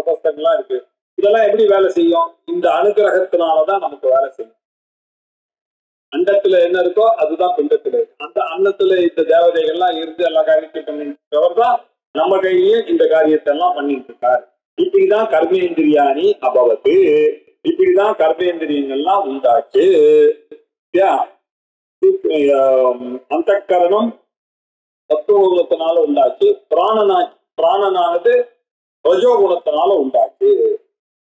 உபஸ்தங்கள்லாம் இருக்கு. இதெல்லாம் எப்படி வேலை செய்யும்? இந்த அனுகிரகத்தினாலதான் நமக்கு வேலை செய்யும். அண்டத்துல என்ன இருக்கோ அதுதான் பிண்டத்துல இருக்கு. அந்த அன்னத்துல இந்த தேவதைகள்லாம் இருந்து எல்லா காரியத்தையும் பண்ணிட்டு தான் நம்ம கையிலேயே இந்த காரியத்தை எல்லாம் பண்ணிட்டு இருக்காரு. இப்படிதான் கர்மேந்திரியாணி அபவத்து, இப்படிதான் கர்மேந்திரியங்கள்லாம் உண்டாச்சு. அந்த கரணம் தத்துவகுணத்தினால உண்டாச்சு, பிராணனானது ரஜோகுணத்தினால உண்டாச்சு.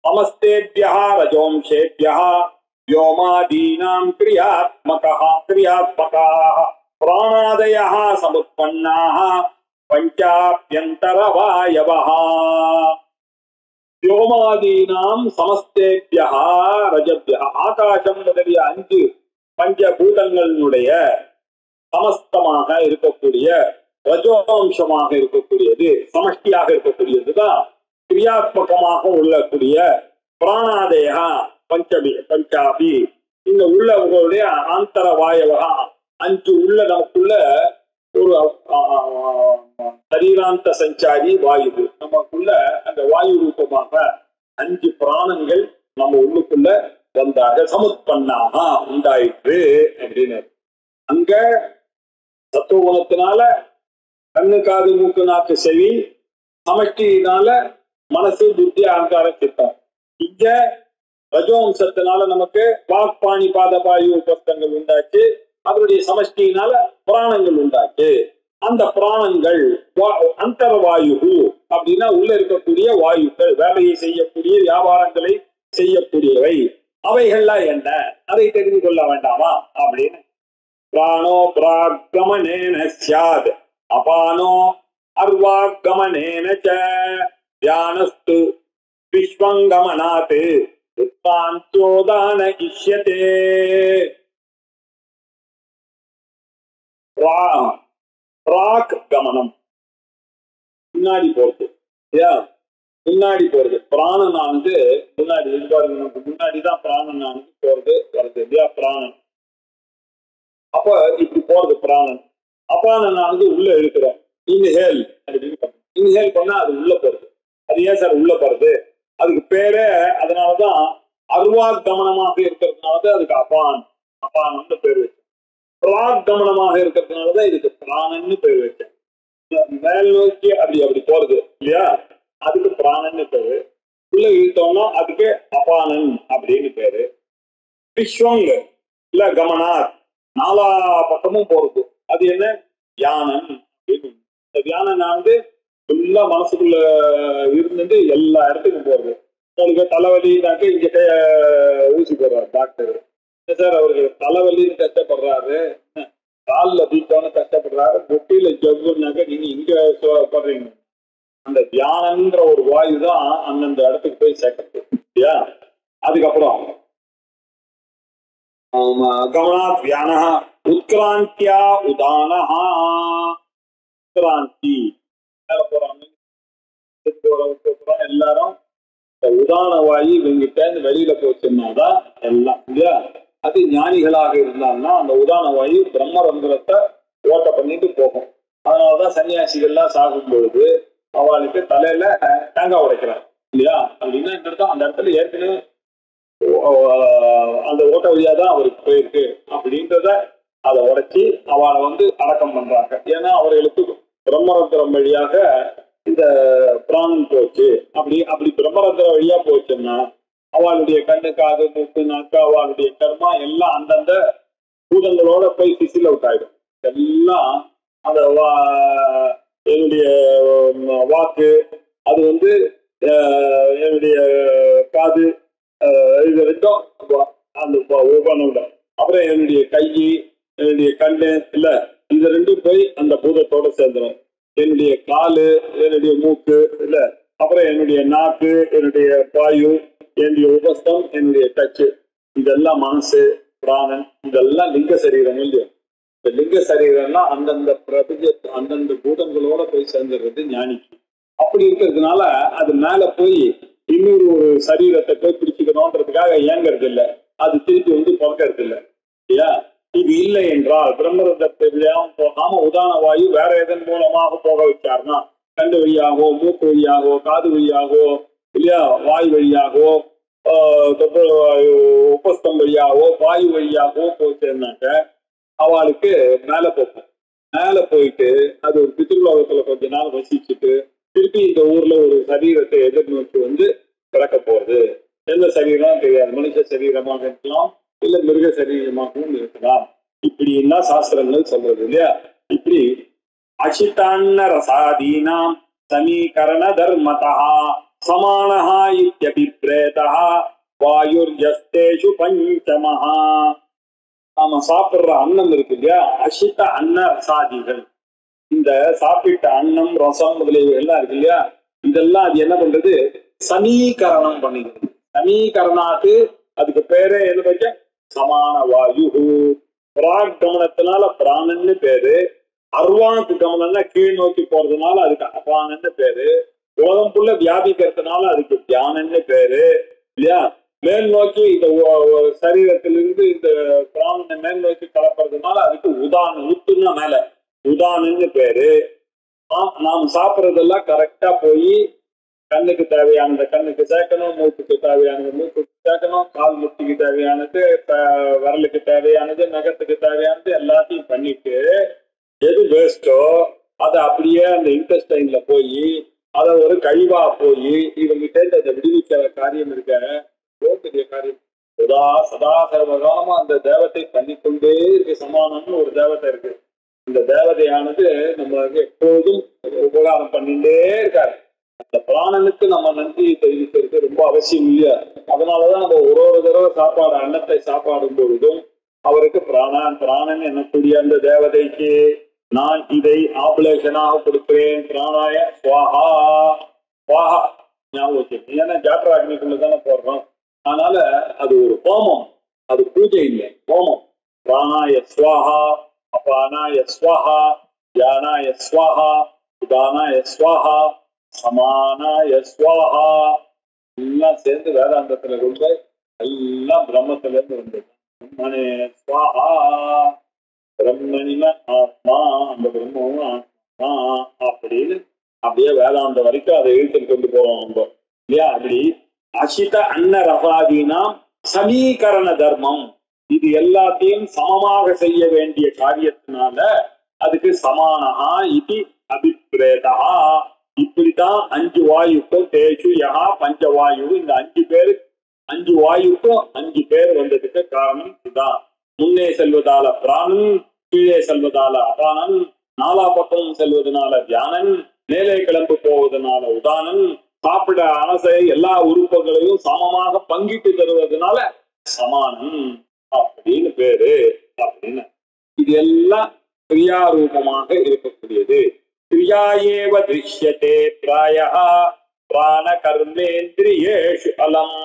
சமஸ்தேபியா ரஜோம்சேபியா व्योमादीनां क्रियात्मकः प्राणादयः समुत्पन्नाः पञ्चाभ्यन्तरवायवः. व्योमादीनां समस्तेभ्यः रजभ्यः, ஆகாசம் முதலிய 5 பஞ்சபூதங்களுடைய சமஸ்தமாக இருக்கக்கூடிய ரஜோம்சமாக இருக்கக்கூடியது, சமஷ்டியாக இருக்கக்கூடியதுதான் கிரியாத்மகமாக உள்ளக்கூடிய பிராணாதயா பஞ்சாபி. இந்த உள்ள உங்களுடைய ஆந்தர வாயவகா 5 உள்ள நமக்குள்ள ஒரு சரீராந்த சஞ்சாரி வாயு, நமக்குள்ள அந்த வாயு ரூபமாக 5 பிராணங்கள் நம்ம உள்ளுக்குள்ள வந்தாக சமுத்பன்னாக உண்டாயிற்று அப்படின்னு. அங்க சத்துவகுணத்தினால கண்ணு, காது, மூக்கு, நாக்கு, செவி, சமஷ்டியினால மனசு, புத்தி, அகங்காரம், சித்தம். இங்க ரஜோம்சத்தினால நமக்கு வாக், பாணி, பாத, பாயு, உபஸ்தங்கள் உண்டாச்சு. அதனுடைய சமஷ்டியினால பிராணங்கள் உண்டாச்சு. அந்த பிராணங்கள் அந்தரவாயு அப்படின்னா உள்ள இருக்கக்கூடிய வாயுக்கள், வேலையை செய்யக்கூடிய, வியாபாரங்களை செய்யக்கூடியவை. அவைகள்லாம் என்ன, அதை தெரிந்து கொள்ள வேண்டாமா அப்படின்னு. பிராணோ பிராகமனேன ஸ்யாத் அபானோ அர்வாகமனேன ச தியானஸ்து விஸ்வங்கமனாத் உத்தாந்தோதான இஷ்யதே. பிராக் கமனம் முன்னாடி போறது, முன்னாடி போறது. பிராணனானது முன்னாடி நமக்கு முன்னாடிதான் பிராணனானது போறது வருது இல்லையா, பிராணன். அப்ப இப்படி போறது பிராணன். அபானனானது உள்ள இருக்கிறோம். இன்ஹேல் அப்படின்னு இன்ஹேல் பண்ணா அது உள்ள போறது. அது ஏன் சார் உள்ள போறது? அதுக்கு பேரே அதனாலதான் அர்வாகமனமாக இருக்கிறதுனாலதான் அதுக்கு அபானன்னு பேர் வச்சேன். பிராகமனமாக இருக்கிறதுனாலதான் இதுக்கு பிராணன்னு பேர் வச்சேன். மேல் நோக்கி அப்படி போறது இல்லையா, அதுக்கு பிராணன்னு பேரு. உள்ள இழுத்தோம்னா அதுக்கு அபானன் அப்படின்னு பேரு. விஸ்வங்க இல்ல கமனார், 4 பக்கமும் போறது. அது என்ன, தியானம் அப்படின்னு. இந்த தியானனானது ஃபுல்லா மனசுக்குள்ள இருந்துட்டு எல்லா இடத்துக்கும் போறது. உங்களுக்கு தலைவலினாக்க இங்க ஊசி போடுறாரு டாக்டர். சார் அவருக்கு தலைவலின்னு கஷ்டப்படுறாரு, காலில் வீக்கம்னு கஷ்டப்படுறாரு, முட்டியில ஜவ்வுனாக்க நீங்க இங்க படுறீங்க. அந்த தியானம்ன்ற ஒரு வாயு தான் அந்தந்த இடத்துக்கு போய் சேர்க்கறது இல்லையா. அதுக்கப்புறம் கமனாத் தியானா உத்கிராந்தியா உதானஹா. உத்கிராந்தி மேல போறாங்க எல்லாரும். உதான வாயு இவங்கிட்ட வெளியில போச்சுன்னாதான் எல்லாம் இல்லையா. அது ஞானிகளாக இருந்தாங்கன்னா அந்த உதான வாயு பிரம்மரந்திரத்தை ஓட்ட பண்ணிட்டு போகும். அதனாலதான் சன்னியாசிகள்லாம் சாகும் பொழுது அவளுக்கு தலையில தேங்காய் உடைக்கிறார் இல்லையா. அப்படின்னா இந்த இடத்துல அந்த இடத்துல ஏற்கனவே அந்த ஓட்ட வழியாதான் அவருக்கு போயிருக்கு அப்படின்றத அதை உடைச்சி அவளை அடக்கம் பண்றாங்க. ஏன்னா அவர்களுக்கு பிரம்மரந்திரம் வழியாக இந்த பிராணம் போச்சு. அப்படி பிரம்மரந்திர வழியா போச்சுன்னா அவளுடைய கண்ணு, காது, மூக்கு, நாக்கு, அவளுடைய கர்மா எல்லாம் அந்தந்த பூதங்களோட போய் பிசில் அவுட் ஆயிடும். எல்லாம் அந்த என்னுடைய வாக்கு, அது என்னுடைய காது, இது ரெண்டும் அந்த உபனோட, அப்புறம் என்னுடைய கை, என்னுடைய கண்ணு இல்ல, இது ரெண்டும் போய் அந்த பூதத்தோட சேர்ந்துடும். என்னுடைய காலு, என்னுடைய மூக்கு, இல்ல அப்புறம் என்னுடைய நாக்கு, என்னுடைய வாயு, என்னுடைய உபஸ்தம், என்னுடைய டச்சு, இதெல்லாம் மனசு, பிராணன், இதெல்லாம் லிங்க சரீரம் இல்லையா? இந்த லிங்க சரீரம்னா அந்தந்த பிரபஞ்ச அந்தந்த பூதங்களோட போய் சேர்ந்துடுறது ஞானிக்கு. அப்படி இருக்கிறதுனால அது மேல போய் இன்னொரு ஒரு சரீரத்தை போய் பிடிச்சுக்கணும்ன்றதுக்காக இயங்குறது இல்லை, அது திருப்பி வந்து பிறக்கிறது இல்லை இல்லையா? இது இல்லை என்றால் பிரம்மரந்தத்தை போகாம உதான வாயு வேற எதன் மூலமாக போக வச்சாருன்னா கண்டு வழியாகவோ, மூக்கு வழியாகவோ, காது வழியாகவோ, இல்லையா வாய் வழியாகவோ, உபஸ்தம் வழியாகவோ, வாயு வழியாகவோ போச்சுன்னாக்க அவளுக்கு மேல போகும். மேல போயிட்டு அது ஒரு பித்ருலோகத்துல கொஞ்ச நாள் வசிச்சுட்டு திருப்பி இந்த ஊர்ல ஒரு சரீரத்தை எதிர்நோக்கி வந்து பிறக்க போகுது. எந்த சரீரம் தெரியாது, மனுஷ சரீரமாக இருக்கலாம், இல்ல மிருக சரீரமாகவும் இருக்கலாம். இப்படி எல்லாம் சாஸ்திரங்கள் சொல்றது இல்லையா? இப்படி அசிதான்ன ரசாதீனாம் சமீகரண தர்மதா சமானஹா இத்யபிப்ரேதா வாயுர்யஸ்தேஷு பஞ்சமஹா. நாம சாப்பிடுற அன்னம் இருக்கு இல்லையா, அசித்த அன்ன ரசாதிகள், இந்த சாப்பிட்ட அன்னம், ரசம் முதலியவை எல்லாம் இருக்கு இல்லையா, இதெல்லாம் அது என்ன பண்றது, சமீகரணம் பண்ணிக்கிறது. சமீகரணாத்து அதுக்கு பேரே என்ன பச்ச சமான வாயு. பிராக் கமனத்தினால பிராணன்னு பேரு, அர்வானுக்கு கமனம்னா கீழ் நோக்கி போறதுனால அதுக்கு அபானன்னு பேரு, உலகம்புள்ள வியாபிக்கிறதுனால அதுக்கு தியானன்னு பேரு இல்லையா? மேல் நோக்கி இந்த சரீரத்திலிருந்து இந்த பிராணனை மேல் நோக்கி கலப்புறதுனால அதுக்கு உதான, ஊத்துன்னா மேல உதானன்னு பேரு. நாம் சாப்பிட்றதெல்லாம் கரெக்டா போய் கண்ணுக்கு தேவையானதை கண்ணுக்கு சேர்க்கணும், மூக்குக்கு தேவையானது மூக்குக்கு சேர்க்கணும், கால் முட்டிக்கு தேவையானது, விரலுக்கு தேவையானது, நகத்துக்கு தேவையானது எல்லாத்தையும் பண்ணிட்டு எது வேஸ்டோ அதை அப்படியே அந்த இன்டெஸ்டைன்ல போய் அதை ஒரு கழிவா போய் இவங்கிட்ட அதை விடுவிக்கிற காரியம் இருக்க பெரிய காரியம். சதா சர்வகாலமா அந்த தேவத்தை பண்ணிக்கொண்டே இருக்கு. சமானம்னு ஒரு தேவதை இருக்கு. இந்த தேவதையானது நம்மளுக்கு எப்போதும் உபகாரம் பண்ணிட்டே இருக்காரு. அந்த பிராணனுக்கு நம்ம நன்றி தெரிவிக்கிறது ரொம்ப அவசியம் இல்லையா? அதனாலதான் நம்ம ஒரு தடவை சாப்பாடு அன்னத்தை சாப்பாடும் பொழுதும் அவருக்கு பிராணன் என்னக்கூடிய அந்த தேவதைக்கு நான் இதை ஆபலேஷனாக கொடுக்கிறேன், பிராணாய ஸ்வாஹா. ஸ்வாஹா ஞாபகம் வச்சு, ஏன்னா ஜாட்டராக்னிக்குள்ள தானே போடுறோம். அதனால அது ஒரு ஹோமம், அது பூஜை இல்லை, ஹோமம். பிராணாய ஸ்வாஹா, அபானாய ஸ்வாஹா, தியானாய ஸ்வாஹா, உதானாய ஸ்வாஹா, சமானாய ஸ்வாஹா எல்லாம் சேர்ந்து வேதாந்தத்துல கொண்டு எல்லாம் பிரம்மத்துல இருந்து வந்தது. பிரம்மனே ஸ்வாஹா, பிரம்மனிம ஆத்மா, அந்த பிரம்மமும் ஆத்மா அப்படின்னு அப்படியே வேதாந்தம் வரைக்கும் அதை இழுத்துட்டு கொண்டு போவோம் நம்ம இல்லையா? அப்படி அசித அன்ன ரசாதீனா சமீகரண தர்மம், இது எல்லாத்தையும் சமமாக செய்ய வேண்டிய காரியத்தினால அதுக்கு சமானஹா இது அபிப்ரேதா. இப்படித்தான் 5 வாயுக்கும் தேசு யஹா பஞ்சவாயு, இந்த 5 பேரு 5 வாயுக்கும் 5 பேர் வந்ததுக்கு காரணம் இதுதான். முன்னே செல்வதால பிராணன், கீழே செல்வதால அபானன், நாலா பக்கம் செல்வதனால தியானன், மேலே கிளம்பு போவதனால உதானன், சாப்பிட அனசை எல்லா உறுப்புகளையும் சமமாக பங்கிட்டு தருவதனால சமானன் அப்படின்னு பேரு. அப்படின்னு இது எல்லாம் கிரியாரூபமாக இருக்கக்கூடியது. கிரியாயேவ திருஷ்யதே பிராயஹ பிராண கர்மேந்திரியேஷு அலம்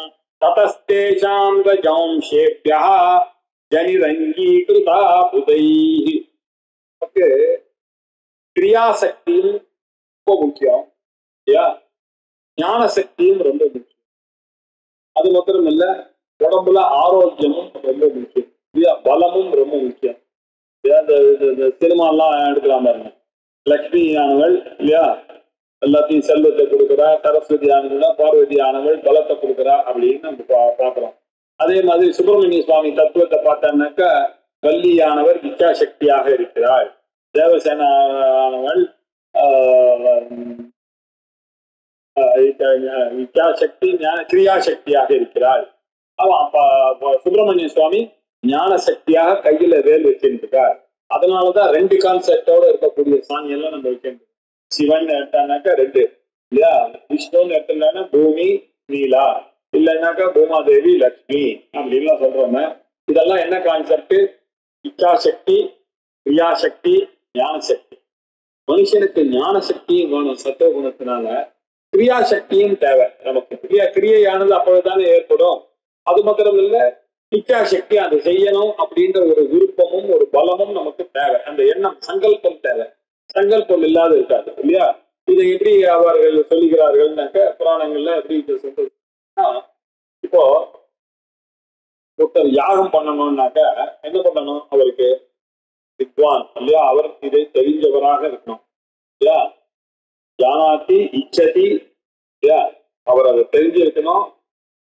ததஸ்தேஷாம் ரஜாம்சேப்யஹ ஜனிரங்கீகிருதா புதைஹி. கிரியாசக்தியும் ரொம்ப முக்கியம் இல்லையா? ஞான சக்தியும் ரொம்ப முக்கியம். அது மாத்திரம் இல்ல, உடம்புல ஆரோக்கியமும் ரொம்ப முக்கியம் இல்லையா? பலமும் ரொம்ப முக்கியம். இந்த சினிமாலாம் எடுக்கலாம் பாருங்க, லட்சுமி ஆனவள் இல்லையா, எல்லாத்தையும் செல்வத்தை கொடுக்குறா, சரஸ்வதி ஆனவள் பார்வதி ஆனவள் பலத்தை கொடுக்குறா அப்படின்னு நம்ம பார்க்கிறோம். அதே மாதிரி சுப்பிரமணிய சுவாமி தத்துவத்தை பார்த்தோம்னாக்கா வள்ளியானவர் இச்சாசக்தியாக இருக்கிறாள், தேவசேனானவள் இச்சாசக்தி கிரியாசக்தியாக இருக்கிறாள். சுப்பிரமணிய சுவாமி ஞான சக்தியாக கையில வேல் வச்சிருக்கார். அதனாலதான் 2 கான்செப்டோட இருக்கக்கூடிய சாமி எல்லாம் நம்ம வைக்கணும். சிவன் எடுத்தானாக்கா 2 இல்லையா, விஷ்ணுன்னு எடுத்தோம்னா பூமி நீலா, இல்லைன்னாக்கா பூமாதேவி லட்சுமி அப்படின்லாம் சொல்றோமே. இதெல்லாம் என்ன கான்செப்ட்? இச்சாசக்தி, கிரியாசக்தி, ஞான சக்தி. மனுஷனுக்கு ஞான சக்தியும் வேணும் சத்துவகுணத்தினால, கிரியா சக்தியும் தேவை நமக்கு. கிரியையானது அப்பொழுதுதானே ஏற்படும். அது மாத்திரம் இல்ல, இச்சா சக்தி அதை செய்யணும் அப்படின்ற ஒரு விருப்பமும் ஒரு பலமும் நமக்கு தேவை. அந்த எண்ணம் சங்கல்பம் தேவை. சங்கல்பம் இல்லாத இருக்காது இல்லையா? இதை எப்படி அவர்கள் சொல்லுகிறார்கள்னாக்க புராணங்கள்ல எப்படி சொல்றதுன்னா, இப்போ ஒருத்தர் யாகம் பண்ணணும்னாக்க என்ன பண்ணணும்? அவருக்கு வித்வான் இல்லையா, அவர் இதை தெரிஞ்சவராக இருக்கணும் இல்லையா? ஜானாதி இச்சதி இல்லையா, அவர் அதை தெரிஞ்சிருக்கணும்,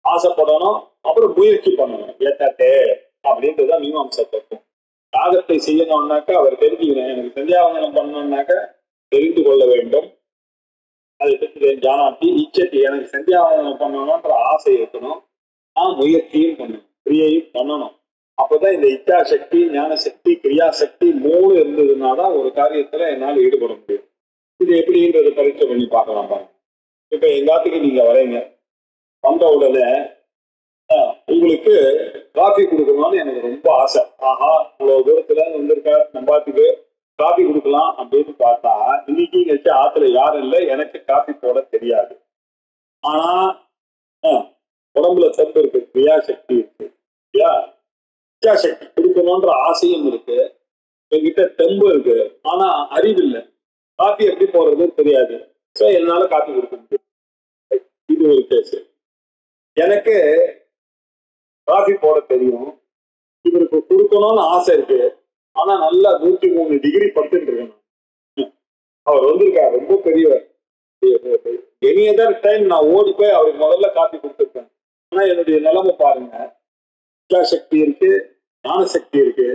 ஆசைப்படணும், அப்புறம் முயற்சி பண்ணணும். ஏத்தே அப்படின்றதுதான் மீமாம்சா தத்துவம். யாகத்தை செய்யணும்னாக்க அவர் தெரிஞ்சுக்கணும். எனக்கு சந்தியாவந்தனம் பண்ணணும்னாக்க தெரிந்து கொள்ள வேண்டும். அதை பற்றி ஜானாதி இச்சதி, எனக்கு சந்தியாவந்தனம் பண்ணணும்ன்ற ஆசை இருக்கணும். நான் முயற்சியும் பண்ணணும், கிரியையும் பண்ணணும். அப்பதான் இந்த இச்சா சக்தி, ஞான சக்தி, கிரியா சக்தி 3 இருந்ததுனாதான் ஒரு காரியத்துல என்னால் ஈடுபட முடியும். இது எப்படின்றது பரீட்சை பண்ணி பார்க்கலாம் பாருங்க. இப்ப எங்காத்துக்கு நீங்க வரீங்க, வந்த உடனே உங்களுக்கு காஃபி கொடுக்கணும்னு எனக்கு ரொம்ப ஆசை. ஆஹா, இவ்வளவு தூரத்துல வந்திருக்காரு, நம்பாத்துக்கு காஃபி கொடுக்கலாம் அப்படின்னு பார்த்தா, இன்னைக்கு வச்சு ஆத்துல யாரும் இல்லை, எனக்கு காஃபி போட தெரியாது. ஆனா உடம்புல சத்து இருக்கு, கிரியா சக்தி இருக்கு இல்லையா, இச்சா சக்தி கொடுக்கணும்ன்ற ஆசையும் இருக்கு, என்கிட்ட தெம்பு இருக்கு, ஆனா அறிவு இல்லை, காஃபி எப்படி போடுறதுன்னு தெரியாது. சோ என்னால காஃபி கொடுக்க முடியும். இது ஒரு கேஸ். எனக்கு காஃபி போட தெரியும், இவருக்கு கொடுக்கணும்னு ஆசை இருக்கு, ஆனா நல்லா 103 டிகிரி படுத்துட்டு இருக்கணும். அவர் வந்திருக்காரு, ரொம்ப பெரியவர். எனி அதர் டைம் நான் ஓடி போய் அவருக்கு முதல்ல காஃபி கொடுத்துருக்கேன். ஆனா என்னுடைய நிலைமை பாருங்க, இச்சா சக்தி இருக்கு, ஞான சக்தி இருக்கு,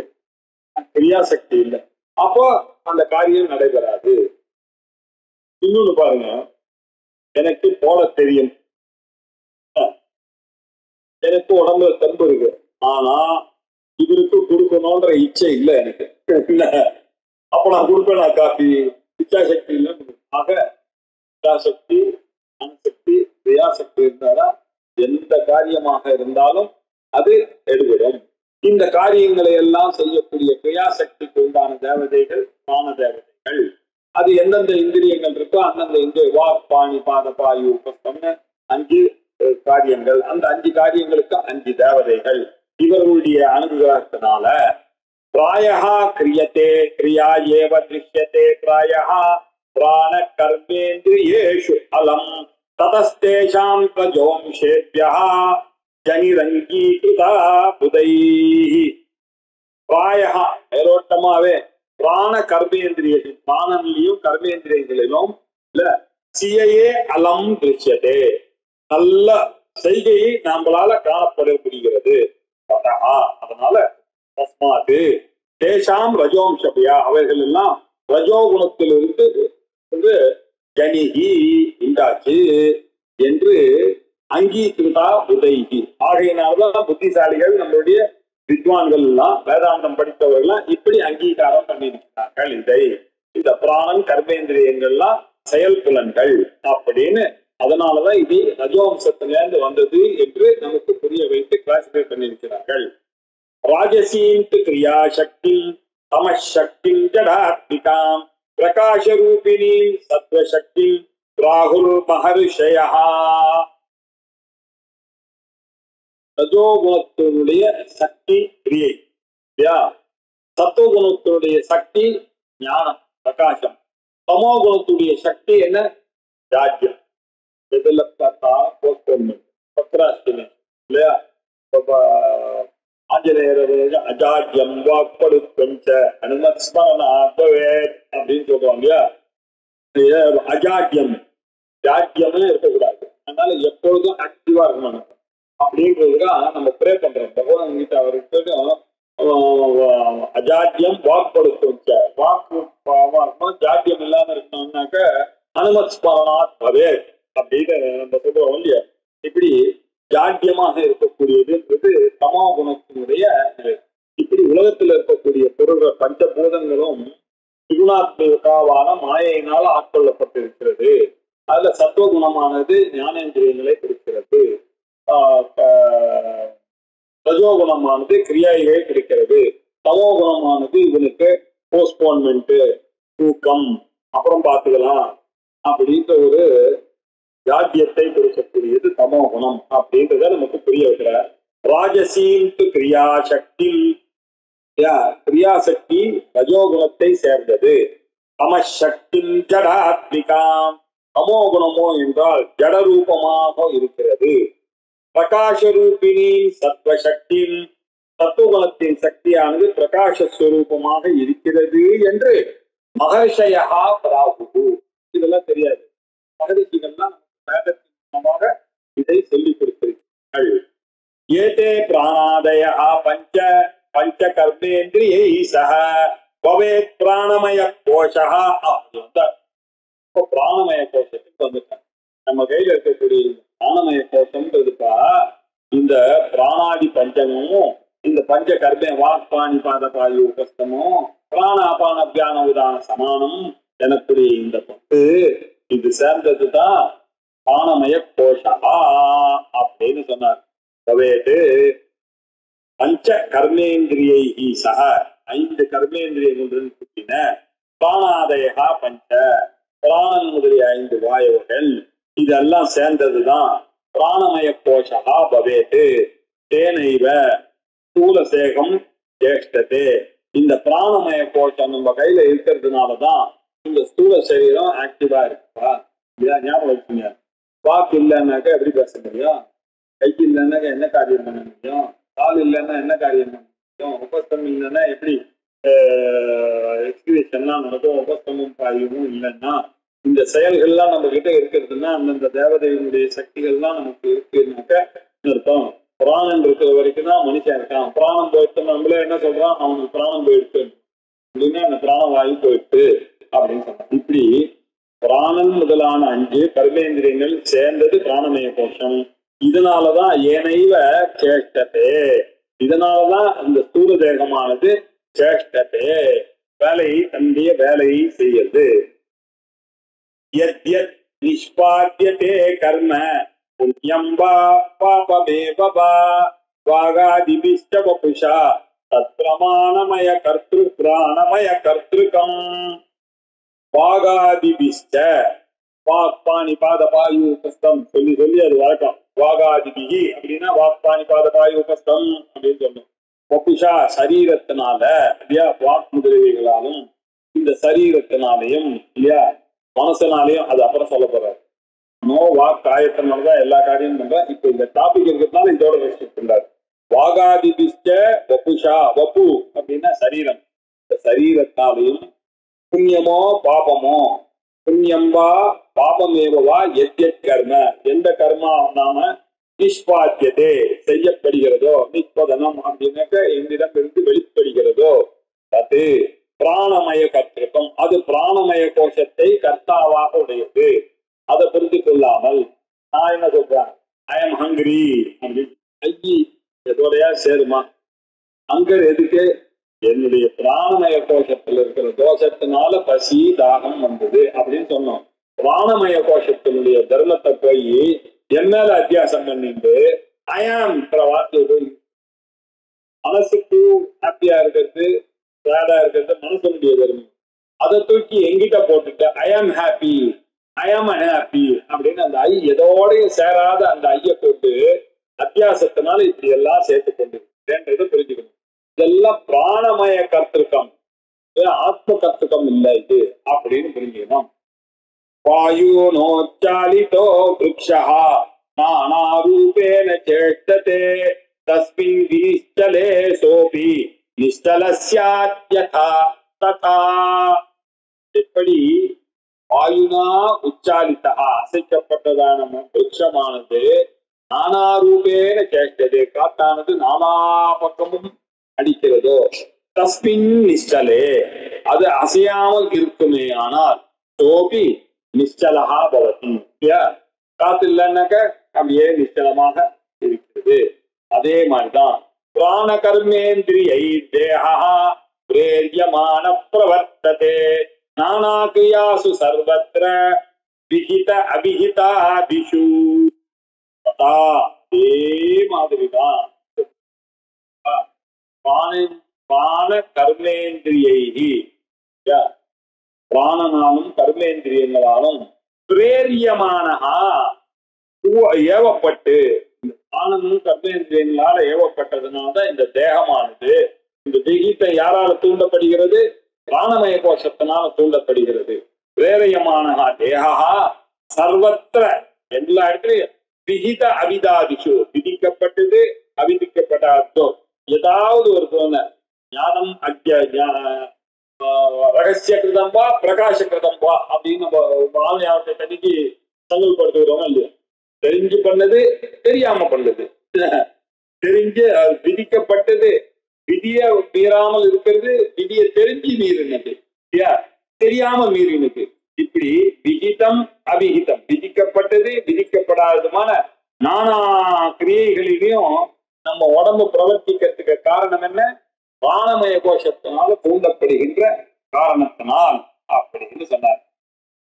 கிரியா சக்தி இல்லை. அப்போ அந்த காரியம் நடைபெறாது. இன்னொன்னு பாருங்க, எனக்கு போட தெரியும், எனக்கு உடம்புல தெம்பு இருக்கு, ஆனா இவருக்கு கொடுக்கணும்ன்ற இச்சை இல்லை எனக்கு. அப்ப நான் கொடுப்பேன் நான் காஃபி? இச்சா சக்தி இல்லை. ஆக இச்சா சக்தி, ஞான சக்தி, கிரியா சக்தி இருந்தாதான் எந்த காரியமாக இருந்தாலும் அது எடுபடும். இந்த காரியங்களை எல்லாம் செய்யக்கூடிய கிரியா சக்திக்கு உண்டான தேவதைகள் பிராண தேவதைகள். அது எந்தெந்த இந்திரியங்கள் இருக்கோ அந்தந்த இந்திரிய வாக், பாணி, பாத, பாயு, உபஸ்தம்னு 5 காரியங்கள். அந்த 5 காரியங்களுக்கு 5 தேவதைகள். இவர்களுடைய அனுகிரகத்தினால பிராயஹா கிரியதே கிரியா ஏவ திருஷ்யதே பிராயஹா பிராண கர்மேந்திரியேஷு அலம் ததஸ்தேஷாம் பிரஜோம்சேப்யஹ ஜனிரங்கீகிருதா புதைஹி. பிராயஹா மேலோட்டமாவே பிராண கர்மேந்திரியேஷு, பிராணனிலையும் கர்மேந்திரியங்களிலும் இல்ல சியையே அலம் திருஷ்யதே, நல்ல செய்கையை நம்மளால காணப்பட முடிகிறது. அதனால தஸ்மாது தேசாம் ரஜோம்சபியா, அவைகள் எல்லாம் ரஜோகுணத்திலிருந்து ஜனிகி உண்டாச்சு என்று அங்கீகிருதா புதைகி. ஆகையினால்தான் புத்திசாலிகள், நம்மளுடைய வித்வான்கள் எல்லாம், வேதாந்தம் படித்தவர்கள் இப்படி அங்கீகாரம் பண்ணியிருக்கிறார்கள். இதை இந்த பிராணன் கர்மேந்திரியங்கள்லாம் செயல் புலன்கள் அப்படின்னு. அதனாலதான் இது ரஜோம்சத்திலிருந்து வந்தது என்று நமக்கு புரிய வைத்து கிளாசிஃபை பண்ணியிருக்கிறார்கள். ராஜசீந்து கிரியா சக்தி, தமசக்தி ஜடாத்மிகாம், பிரகாச ரூபிணி சத்வசக்தி ராகுல் மகர்ஷயா. ரஜோகுணத்தினுடைய சக்தி கிரியை, சத்துவகுணத்தினுடைய சக்தி ஞானம், பிரகாசம். தமோகுணத்துடைய சக்தி என்ன? ராஜ்யம். எதுல பார்த்தா பக்ராஸ்டினேஷன் இல்லையா? ஆஞ்சநேயர் அஜாட்யம் வாக்படுத்தம் அனுமத் ஸ்மரணா பவேத் அப்படின்னு சொல்லுவாங்க இல்லையா? அஜாட்யம், ஜாட்யமே இருக்கக்கூடாது. அதனால எப்பொழுதும் ஆக்டிவா இருக்கணும் அப்படின்றதுதான் நம்ம ப்ரே பண்றோம் பகவான் கிட்ட. அவருக்கு அஜாட்யம் வாக்படுத்தும், வாக்கு ஜாட்யம் இல்லாம இருக்கணும்னாக்க அனுமத் ஸ்மரணா பவேத் அப்படின்னு நம்ம சொல்றோம் இல்லையா? இப்படி ஜாட்யமாக இருக்கக்கூடியதுன்றது தமோ குணத்தினுடைய. இப்படி உலகத்தில் இருக்கக்கூடிய பொருள்கள் பஞ்சபூதங்களும் திகுணாத்மிகாவான மாயையினால் ஆட்கொள்ளப்பட்டிருக்கிறது. அதுல சத்துவகுணமானது ஞானேந்திரியங்களை கொடுக்கிறது, ரஜோகுணமானது கிரியாயை கிடைக்கிறது, தமோ குணமானது இவனுக்கு போஸ்ட்போன்மெண்ட், தூக்கம், அப்புறம் பார்த்துக்கலாம் அப்படின்ற ஒரு ஜாத்தியத்தை கொடுக்கக்கூடியது தமோ குணம் அப்படின்றத நமக்கு புரிய வைக்கிறார். ராஜசீந்து கிரியாசக்தி, கிரியாசக்தி ரஜோகுணத்தை சேர்ந்தது. தமசக்தி ஜடாத்மிகாம், தமோ குணமோ என்றால் ஜடரூபமாக இருக்கிறது. பிரகாஷ ரூபிணி சத்வசக்தி, தத்துவகுணத்தின் சக்தியானது பிரகாசஸ்வரூபமாக இருக்கிறது என்று மகர்ஷயா பிராகு. இதெல்லாம் தெரியாது, மகரிஷிகள்லாம் வேதத்தின் மூலமாக இதை சொல்லிக் கொடுத்திருக்கிறார்கள். ஏதே பிராணாதய பஞ்ச பஞ்ச கர்மேந்திரியை சக பவேத் பிராணமய கோஷா. இப்போ பிராணமய கோஷத்துக்கு வந்துட்டாங்க. நம்ம கையில இருக்கக்கூடிய பிராணமய கோஷம்ன்றதுப்பா இந்த பிராணாதி பஞ்சமும் இந்த பஞ்ச கர்மே வாக்பாணி பாத பாயு உபஸ்தமும் பிராணாபான தியான உதான சமானம் எனக்கூடிய இந்த பத்து இது சேர்ந்ததுதான் பிராணமய கோஷா அப்படின்னு சொன்னார். பவேது பஞ்ச கர்மேந்திரியை சக, 5 கர்மேந்திரியங்களுடன் கூட்டின பிராணாதயா பஞ்ச, பிராணன் முதலிய 5 வாயுகள் இதெல்லாம் சேர்ந்ததுதான் பிராணமய கோஷா பவேது. தேனைவ ஸ்தூலசேகம் ஜேஷ்டதே, இந்த பிராணமய கோஷம் நம்ம கையில இருக்கிறதுனாலதான் இந்த ஸ்தூல சரீரம் ஆக்டிவா இருக்குப்பா. ஞாபகம் வச்சுங்க. வாக்கு இல்லைன்னாக்கா எப்படி பேச முடியும்? கை இல்லைன்னாக்கா என்ன காரியம் பண்ண முடியும்? கால் இல்லைன்னா என்ன காரியம் பண்ண முடியும்? உபஸ்தம் இல்லைன்னா எப்படி எக்ஸ்கிரீஷன்லாம் நடக்கும்? உபஸ்தமும் பாயுமும் இல்லைன்னா இந்த செயல்கள்லாம் நம்ம கிட்ட இருக்கிறதுன்னா அந்தந்த தேவதையினுடைய சக்திகள்லாம் நமக்கு இருக்குன்னாக்க அர்த்தம். பிராணம் இருக்கிற வரைக்கும் தான் மனுஷன் இருக்கான். பிராணம் போயிட்டு நம்மளே என்ன சொல்றான், அவனுக்கு பிராணம் போயிடுச்சு அப்படின்னா அந்த பிராணம் வாயு போயிட்டு அப்படின்னு சொல்றான். இப்படி பிராணன் முதலான 5 கர்மேந்திரியங்கள் சேர்ந்தது பிராணமய கோஷம். இதனாலதான் ஏனைவ சேஷ்டதே, இதனாலதான் இந்த ஸ்தூல தேகமானது சேஷ்டதே வேலையை தன்னுடைய வேலையை செய்யறது. யத் நிஷ்பாத்யதே கர்ம புண்ணியம் வா பாபமேவ வா வாகாதிபிஷ்ட வபுஷா தத் பிரமாணமய கர்த்ரு பிராணமய கர்த்ருகம். வாகாதிபிஷ்ட, வாக்பாணி பாத பாயு உபஸ்தம் சொல்லி சொல்லி அது வழக்கம். வாகாதிபிகி அப்படின்னா வாக்பாணி பாத பாயு உபஸ்தம் அப்படின்னு சொல்லணும். வபுஷா சரீரத்தினால இல்லையா, வாக் முதலீடுகளாலும் இந்த சரீரத்தினாலையும் இல்லையா மனசனாலையும், அது அப்புறம் சொல்ல போறாரு. நோ வாக் காயத்தினாலதான் எல்லா காரியமும் பண்ற. இப்ப இந்த டாபிக் இருக்கிறதுனால இதோட ரெஸ்ட்ரிக்ட் பண்றாரு. வாகாதிபிஷ்ட வபுஷா, வபு அப்படின்னா சரீரம், இந்த சரீரத்தாலையும் புண்ணியமோ பாபமோ, புண்ணியம்பா பாபமேவா எத் கர்ம, எந்த கர்மா நாம நிஷ்பாத்தியதே செய்யப்படுகிறதோ, நிஷ்பதனம் அப்படின்னாக்க என்னிடம் இருந்து வெளிப்படுகிறதோ, அது பிராணமய கர்த்திருக்கும், அது பிராணமய கோஷத்தை கர்த்தாவாக உடையது. அதை புரிந்து கொள்ளாமல் நான் என்ன சொல்றேன், ஐ எம் ஹங்கிரி அப்படின்னு ஐயி எதோடையா சேருமா? ஹங்கர் எதுக்கு? என்னுடைய பிராணமய கோஷத்துல இருக்கிற தோஷத்தினால பசி தாகம் வந்தது அப்படின்னு சொன்னோம். பிராணமய கோஷத்தினுடைய தர்மத்தை போய் என் மேல அத்தியாசம் பண்ணிட்டு ஐயாம் வார்த்தை மனசுக்கு ஹாப்பியா இருக்கிறது சேடா இருக்கிறது மனசனுடைய தர்மம். அதை தூக்கி எங்கிட்ட போட்டுட்டு ஐ ஆம் ஹாப்பி, ஐ ஆம் அன்ஹாப்பி அப்படின்னு அந்த ஐ எதோடையும் சேராத அந்த ஐய போட்டு அத்தியாசத்தினால இப்படி எல்லாம் சேர்த்து கொண்டு புரிஞ்சுக்கணும். இதெல்லாம் பிராணமய கர்த்திருக்கம், ஆத்ம கர்த்திருக்கம் இல்லை இது அப்படின்னு புரிஞ்சுக்கணும். வாயு நோச்சாலிதோ விருக்ஷா நானாரூபேன சேஷ்டதே தஸ்மின் விநிஷ்சலே சோபி நிஷ்டலஸ்யாத்யதா ததா. எப்படி வாயுனா உச்சாலிதா அசைக்கப்பட்டதான விருட்சமானது நானாரூபேன சேஷ்டதே காத்தானது நானா பக்கமும் அடிக்கிறதோ, தஸ்மின் நிஷ்டலே அது அசையாமல் இருக்குமே ஆனால் சோபி நிஷ்டலஹா பவதி, காத்து இல்லைன்னாக்க அப்படியே நிஷ்டலமாக இருக்கிறது. அதே மாதிரிதான் பிராண கர்மேந்திரியை தேஹா பிரேரியமான பிரவர்த்ததே நானா கிரியாசு சர்வத்ர விஹித அபிஹிதாதிஷு. அதே மாதிரிதான் பிராண கர்மேந்திரியை பிராணனாலும் கர்மேந்திரியங்களாலும் பிரேரியமான ஏவப்பட்டு, இந்த பிராணனும் கர்மேந்திரியங்களால ஏவப்பட்டதுனால்தான் இந்த தேகமானது, இந்த திகித்தை யாரால தூண்டப்படுகிறது? பிராணமய கோஷத்தினால தூண்டப்படுகிறது. பிரேரியமான தேகா சர்வத்திர, எல்லா இடத்துலயும் விகித அவிதாதிஷு, விதிக்கப்பட்டது அவிதிக்கப்படாதோ ஏதாவது ஒரு தோண ஞானம் ரகசிய கிருதம் வா பிரகாச கிருதம் வா அப்படின்னு நம்ம ஆலயத்தை தனிக்கு சங்கல்படுத்துகிறோம் இல்லையா? தெரிஞ்சு பண்ணது தெரியாம பண்ணது, தெரிஞ்சு விதிக்கப்பட்டது விதிய மீறாமல் இருக்கிறது, விதிய தெரிஞ்சு மீறினது இல்லையா, தெரியாம மீறினது. இப்படி விகிதம் அவிகிதம், விதிக்கப்பட்டது விதிக்கப்படாததுமான நானா கிரியைகளிலையும் நம்ம உடம்பு பிரவர்த்திக்கிறதுக்கு காரணம் என்ன? பிராணமய கோஷத்தினால தூண்டப்படுகின்ற காரணத்தினால் அப்படின்னு சொன்னார்.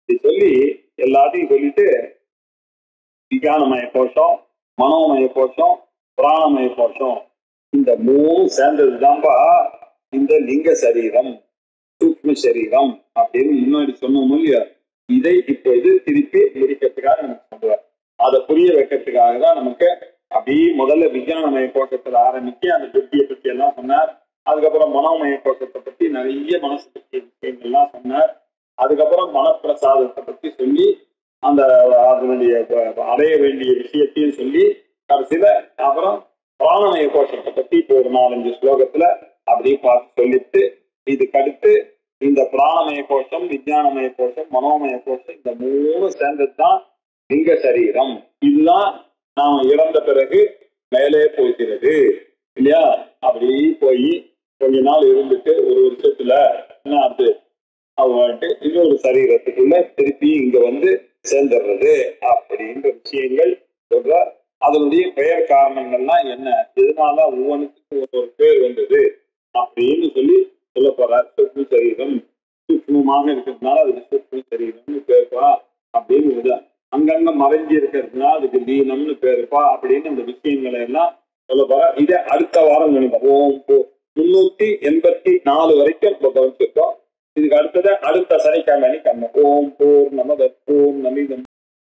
இது சொல்லி எல்லாத்தையும் சொல்லிட்டு விஞ்ஞானமய கோஷம், மனோமய கோஷம், பிராணமய கோஷம், இந்த மூணு சேர்ந்ததுதான்பா இந்த லிங்க சரீரம், சூக்ம சரீரம் அப்படின்னு முன்னாடி சொன்னோம் இல்லையா? இதை இப்ப இது திருப்பி முடிக்கிறதுக்காக நமக்கு சொல்லுவார். அதை புரிய வைக்கிறதுக்காக தான் நமக்கு அப்படியே முதல்ல விஞ்ஞானமய கோஷத்துல ஆரம்பிச்சு அந்த புத்தியை பத்தி எல்லாம் சொன்னார். அதுக்கப்புறம் மனோமய கோஷத்தை பத்தி நிறைய மனசு பற்றிய விஷயங்கள்லாம் சொன்னார். அதுக்கப்புறம் மனப்பிரசாதத்தை பத்தி சொல்லி அந்த அதனுடைய அடைய வேண்டிய விஷயத்தையும் சொல்லி கடைசியில அப்புறம் பிராணமய கோஷத்தை பத்தி இப்போ ஒரு 4-5 ஸ்லோகத்துல அப்படியே பார்த்து சொல்லிட்டு, இதுக்கு அடுத்து இந்த பிராணமய கோஷம், விஞ்ஞானமய கோஷம், மனோமய கோஷம், இந்த மூணு சேர்ந்ததுதான் லிங்க சரீரம். இதுதான் நாம இறந்த பிறகு மேலே போகிறது இல்லையா? அப்படி போய் கொஞ்ச நாள் இருந்துட்டு ஒரு வருஷத்துல என்ன அது அவன்ட்டு இன்னொரு சரீரத்துக்குள்ள திருப்பி இங்க வந்து சேர்ந்துடுறது அப்படின்ற விஷயங்கள் சொல்ற. அதனுடைய பெயர் காரணங்கள்லாம் என்ன, எதனால ஒவ்வொன்றுக்கும் ஒரு பேர் வந்தது அப்படின்னு சொல்லி சொல்ல போறார். சூக்ஷ்ம சரீரம் சூக்ஷ்மமாக இருக்கிறதுனால அதுக்கு சூக்ஷ்ம சரீரம்னு பேருப்பா அப்படின்னு, அங்கங்க மறைஞ்சி இருக்கிறதுனால அதுக்கு தீனம்னு பேருப்பா அப்படின்னு இந்த விஷயங்களை எல்லாம் சொல்ல போற. இதை அடுத்த வாரம் நினைப்போம். 384 வரைக்கும் நம்ம கவனிச்சிருக்கோம். இதுக்கு அடுத்தது அடுத்த சனிக்கிழமை கண்ணு. ஓம் பூர்ணமத பூர்ணமிதம்